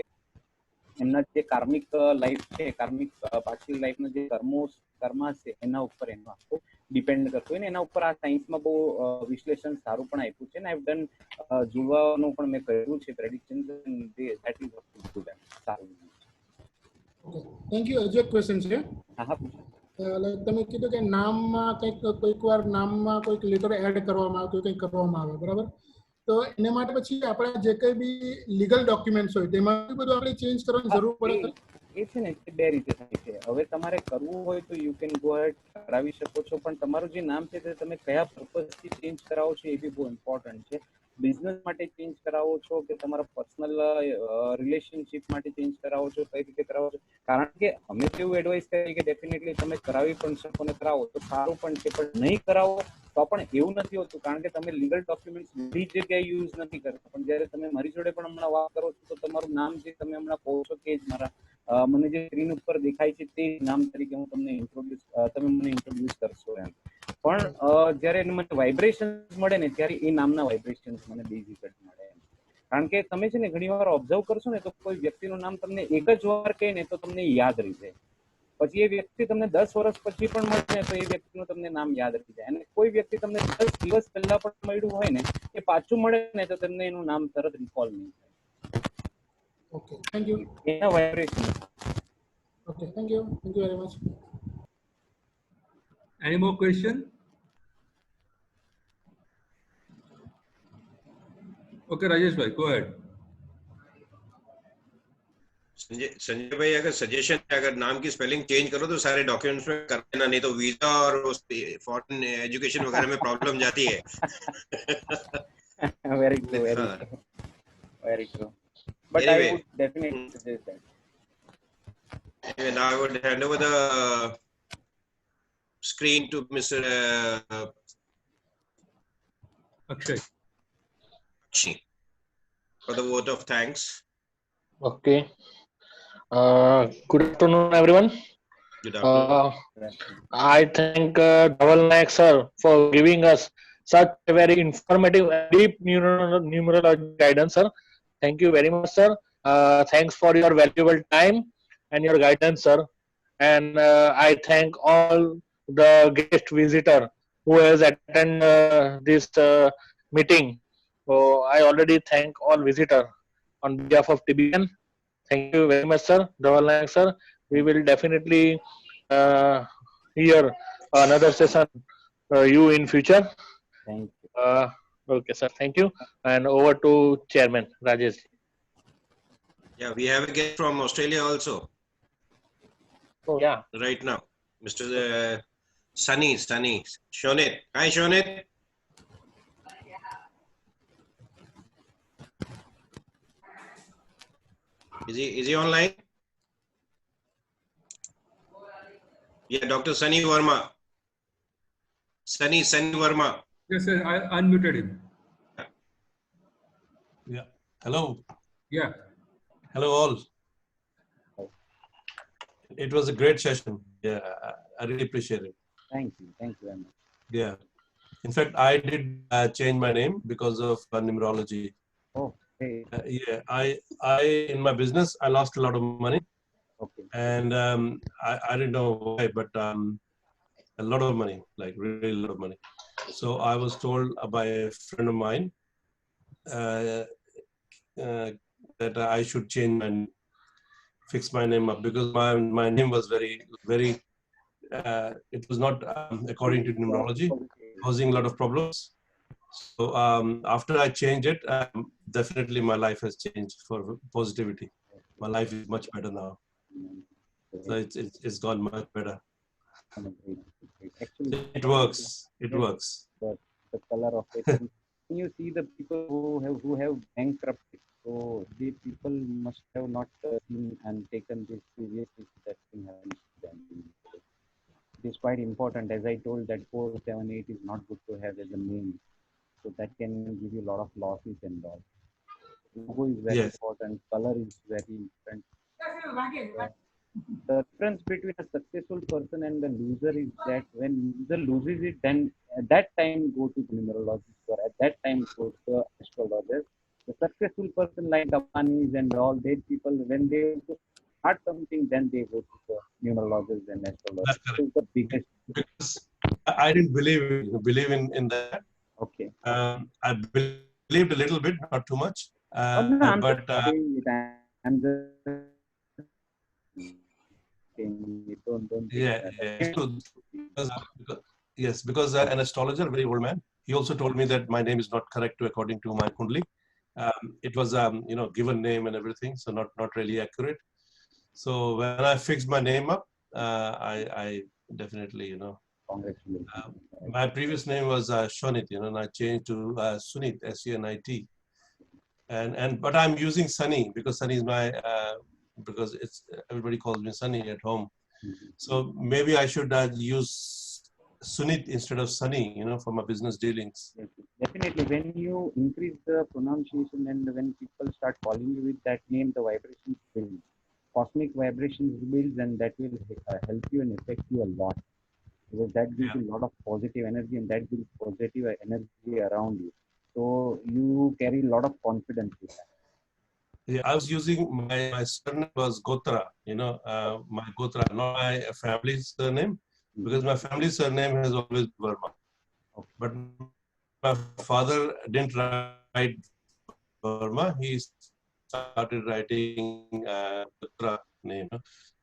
એમના જે કાર્મિક લાઈફ છે, કાર્મિક પાછલી લાઈફના જે કર્મા છે એના ઉપર એનું આખું ડિપેન્ડ કરતું હોય ને એના ઉપર આ સાયન્સમાં બહુ વિશ્લેષણ સારું પણ આપ્યું છે ને આઈ ડન જોવાનું પણ મેં કર્યું છે પ્રેડિક્શન ધેટ ઇઝ સારું. Thank you. હજુ એક ક્વેશ્ચન છે. હા હા like તમે કીધું કે નામમાં કોઈક વાર નામમાં કોઈક લેટર એડ કરવામાં આવે, કંઈક કરવામાં આવે, બરાબર? તો એના માટે પછી આપણા જે કંઈ બી લીગલ ડોક્યુમેન્ટ્સ હોય તેમાં બધું આપણે ચેન્જ કરવાની જરૂર પડે? એ છે ને બે રીતે થાય છે. હવે તમારે કરવું હોય તો યુ કેન ગો હેડ કરાવી શકો છો, પણ તમારું જે નામ છે તે તમે કયા પર્પઝથી ચેન્જ કરાવો છો એ બી બહુ ઇમ્પોર્ટન્ટ છે. બિઝનેસ માટે ચેન્જ કરાવો છો કે તમારા પર્સનલ રિલેશનશિપ માટે ચેન્જ કરાવો છો, કઈ રીતે કરાવો છો? કારણ કે અમે તો એવું એડવાઇસ કરીએ કે ડેફિનેટલી તમે કરાવી પણ શકો ને કરાવો તો સારું પણ છે, પણ નહીં કરાવો તો પણ એવું નથી હોતું. કારણ કે તમે લીગલ ડોક્યુમેન્ટ્સ બધી જગ્યાએ યુઝ નથી કરતા, પણ જ્યારે તમે મારી જોડે પણ હમણાં વાત કરો છો તો તમારું નામ જે તમે હમણાં કહો છો કે જ મારા મને જે સ્ક્રીન ઉપર દેખાય છે તે નામ તરીકે હું તમને તમે મને ઇન્ટ્રોડ્યુસ કરશો એમ. પણ જ્યારે મને વાઇબ્રેશન મળે ને ત્યારે એ નામના વાઇબ્રેશન મને બેઝિકલી મળે એમ. કારણ કે તમે છે ને ઘણી વાર ઓબ્ઝર્વ કરશો ને તો કોઈ વ્યક્તિનું નામ તમને એક જ વાર કહે ને તો તમને યાદ રહી જાય, પછી એ વ્યક્તિ તમને 10 વર્ષ પછી પણ મળે ને તો એ વ્યક્તિનું તમને નામ યાદ રહી જાય. અને કોઈ વ્યક્તિ તમને 10 દિવસ પહેલા પણ મળ્યું હોય ને એ પાછું મળે ને તો તમને એનું નામ તરત રિકોલ નહીં થાય. Okay, thank you. એના vibration. Okay, thank you very much. Any more question? Okay, Rajesh bhai, go ahead. Sanjay भाई, अगर सजेशन है, अगर नाम की स्पेलिंग चेंज करो तो सारे डॉक्यूमेंट्स में कर देना, नहीं तो वीजा और फॉरेन एजुकेशन वगैरह में प्रॉब्लम जाती है. Very true, very true, very true. But Anyway, I would definitely suggest that. Anyway, now I would hand over the screen to Mr. Akshay. Akshi for the vote of thanks. Okay. Good afternoon, everyone. Good afternoon. I thank Dhaval Nayak sir for giving us such a very informative and deep numerology guidance, sir. Thank you very much, sir. Thanks for your valuable time and your guidance, sir. And I thank all the guest visitor who has attended this meeting. So I already thank all visitor on behalf of TBN. Thank you very much, sir. Dhaval Nayak, sir. We will definitely hear another session you in future. Thank you. Okay, sir. Thank you. And over to Chairman Rajesh. Yeah, we have a guest from Australia also. Oh, yeah. Right now, Mr. Sunny Shonit. Hi, Shonit. Is he online? Yeah, Dr. Sunny Verma. Sunny Verma. Yes, sir, I unmuted him. Yeah. Hello. Yeah. Hello all. It was a great session. Yeah, I really appreciate it. Thank you very much. Yeah. In fact, I did change my name because of numerology. Oh, hey. Yeah, I in my business I lost a lot of money. Okay. And I didn't know why, but a lot of money, like really a lot of money. So I was told by a friend of mine that I should change my name, fix my name up, because my name was very it was not according to numerology, causing a lot of problems. So after I changed it, definitely my life has changed for positivity. My life is much better now. So it's gone much better. Actually, It works. It works. The color of it. You see the people who have bankrupted. So the people must have not seen and taken this seriously. That thing happens to them. It is quite important. As I told, that 478 is not good to have as a name. So that can give you a lot of losses and all. Logo is very Yes. important. Color is very important. The difference between a successful person and the loser is that when user loses it, then at that time go to the numerologist, or at that time go to the astrologer. The successful person like Ampanis and all, they people, when they start something, then they go to the numerologist and astrologer. That's This is the biggest. Because I didn't believe in that. Okay. I believed a little bit, not too much. No, I'm But just saying it. I'm just saying it. Don't take yeah, that. yes, because an astrologer, a very old man, he also told me that my name is not correct according to my kundali. It was given name and everything, so not really accurate. So when I fixed my name up, I definitely Congratulations. my previous name was Shonit, and I changed to Sunit, Sunit. But I'm using Sunny because Sunny is my because it's everybody calls me Sunny at home. So maybe I should use Sunit instead of Sunny, for my business dealings. Definitely, when you increase the pronunciation and when people start calling you with that name, the vibrations build. Cosmic vibrations build, and that will help you and affect you a lot. Because that gives you a lot of positive energy, and that gives positive energy around you. So you carry a lot of confidence with that. Yeah, I was using my surname was Gotra, my Gotra, not my family's surname, because my family's surname has always been Verma. Okay. But my father didn't write Verma, he started writing Gotra name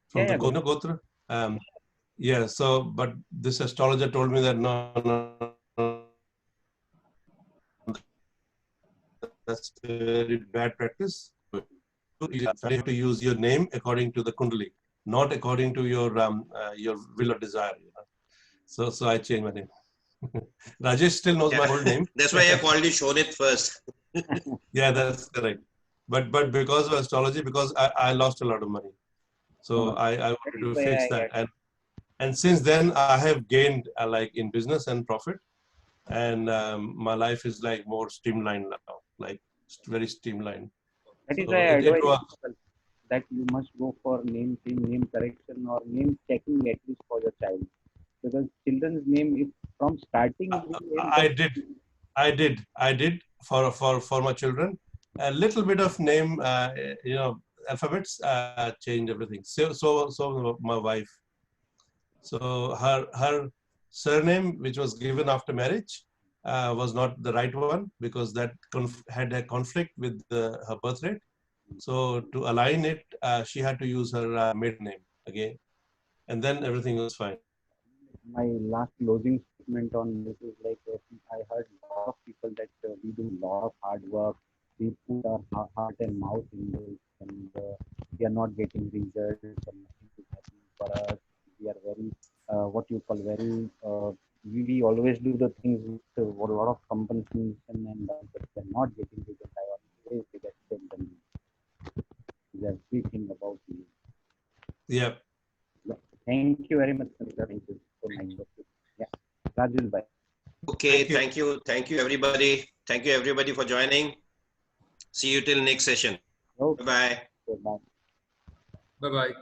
from the Gotra. Yeah, so, but this astrologer told me that no, that's very bad practice. You have to use your name according to the kundali, not according to your will or desire. So I changed my name. Rajesh still knows my old name. That's why I called you Shonit first. Yeah, that's correct. But because of astrology, because I lost a lot of money, so I wanted to fix that. And since then I have gained like in business and profit, and my life is like more streamlined now, like very streamlined. That is So why I it advise works. people that you must go for name change, name correction, or name checking at least for your child, because children's name is from starting. I did for my children. A little bit of name, alphabets change everything. So my wife. So her surname, which was given after marriage, was not the right one because that had a conflict with her birth rate. So to align it, she had to use her maiden name again, and then everything was fine. My last closing statement on this is like I heard a lot of people that we do a lot of hard work, we put our heart and mouth in this, and we are not getting results, and nothing is happening for us. We are very what you call very we always do the things with a lot of compensation, and but we are not getting results. I always say that them. We are speaking about you. Yeah. Thank you very much, Sanika. Thank you so much. Yeah, Rajul, bye. Okay, thank you everybody. Thank you everybody for joining. See you till next session. Okay. Bye. Bye. Bye bye.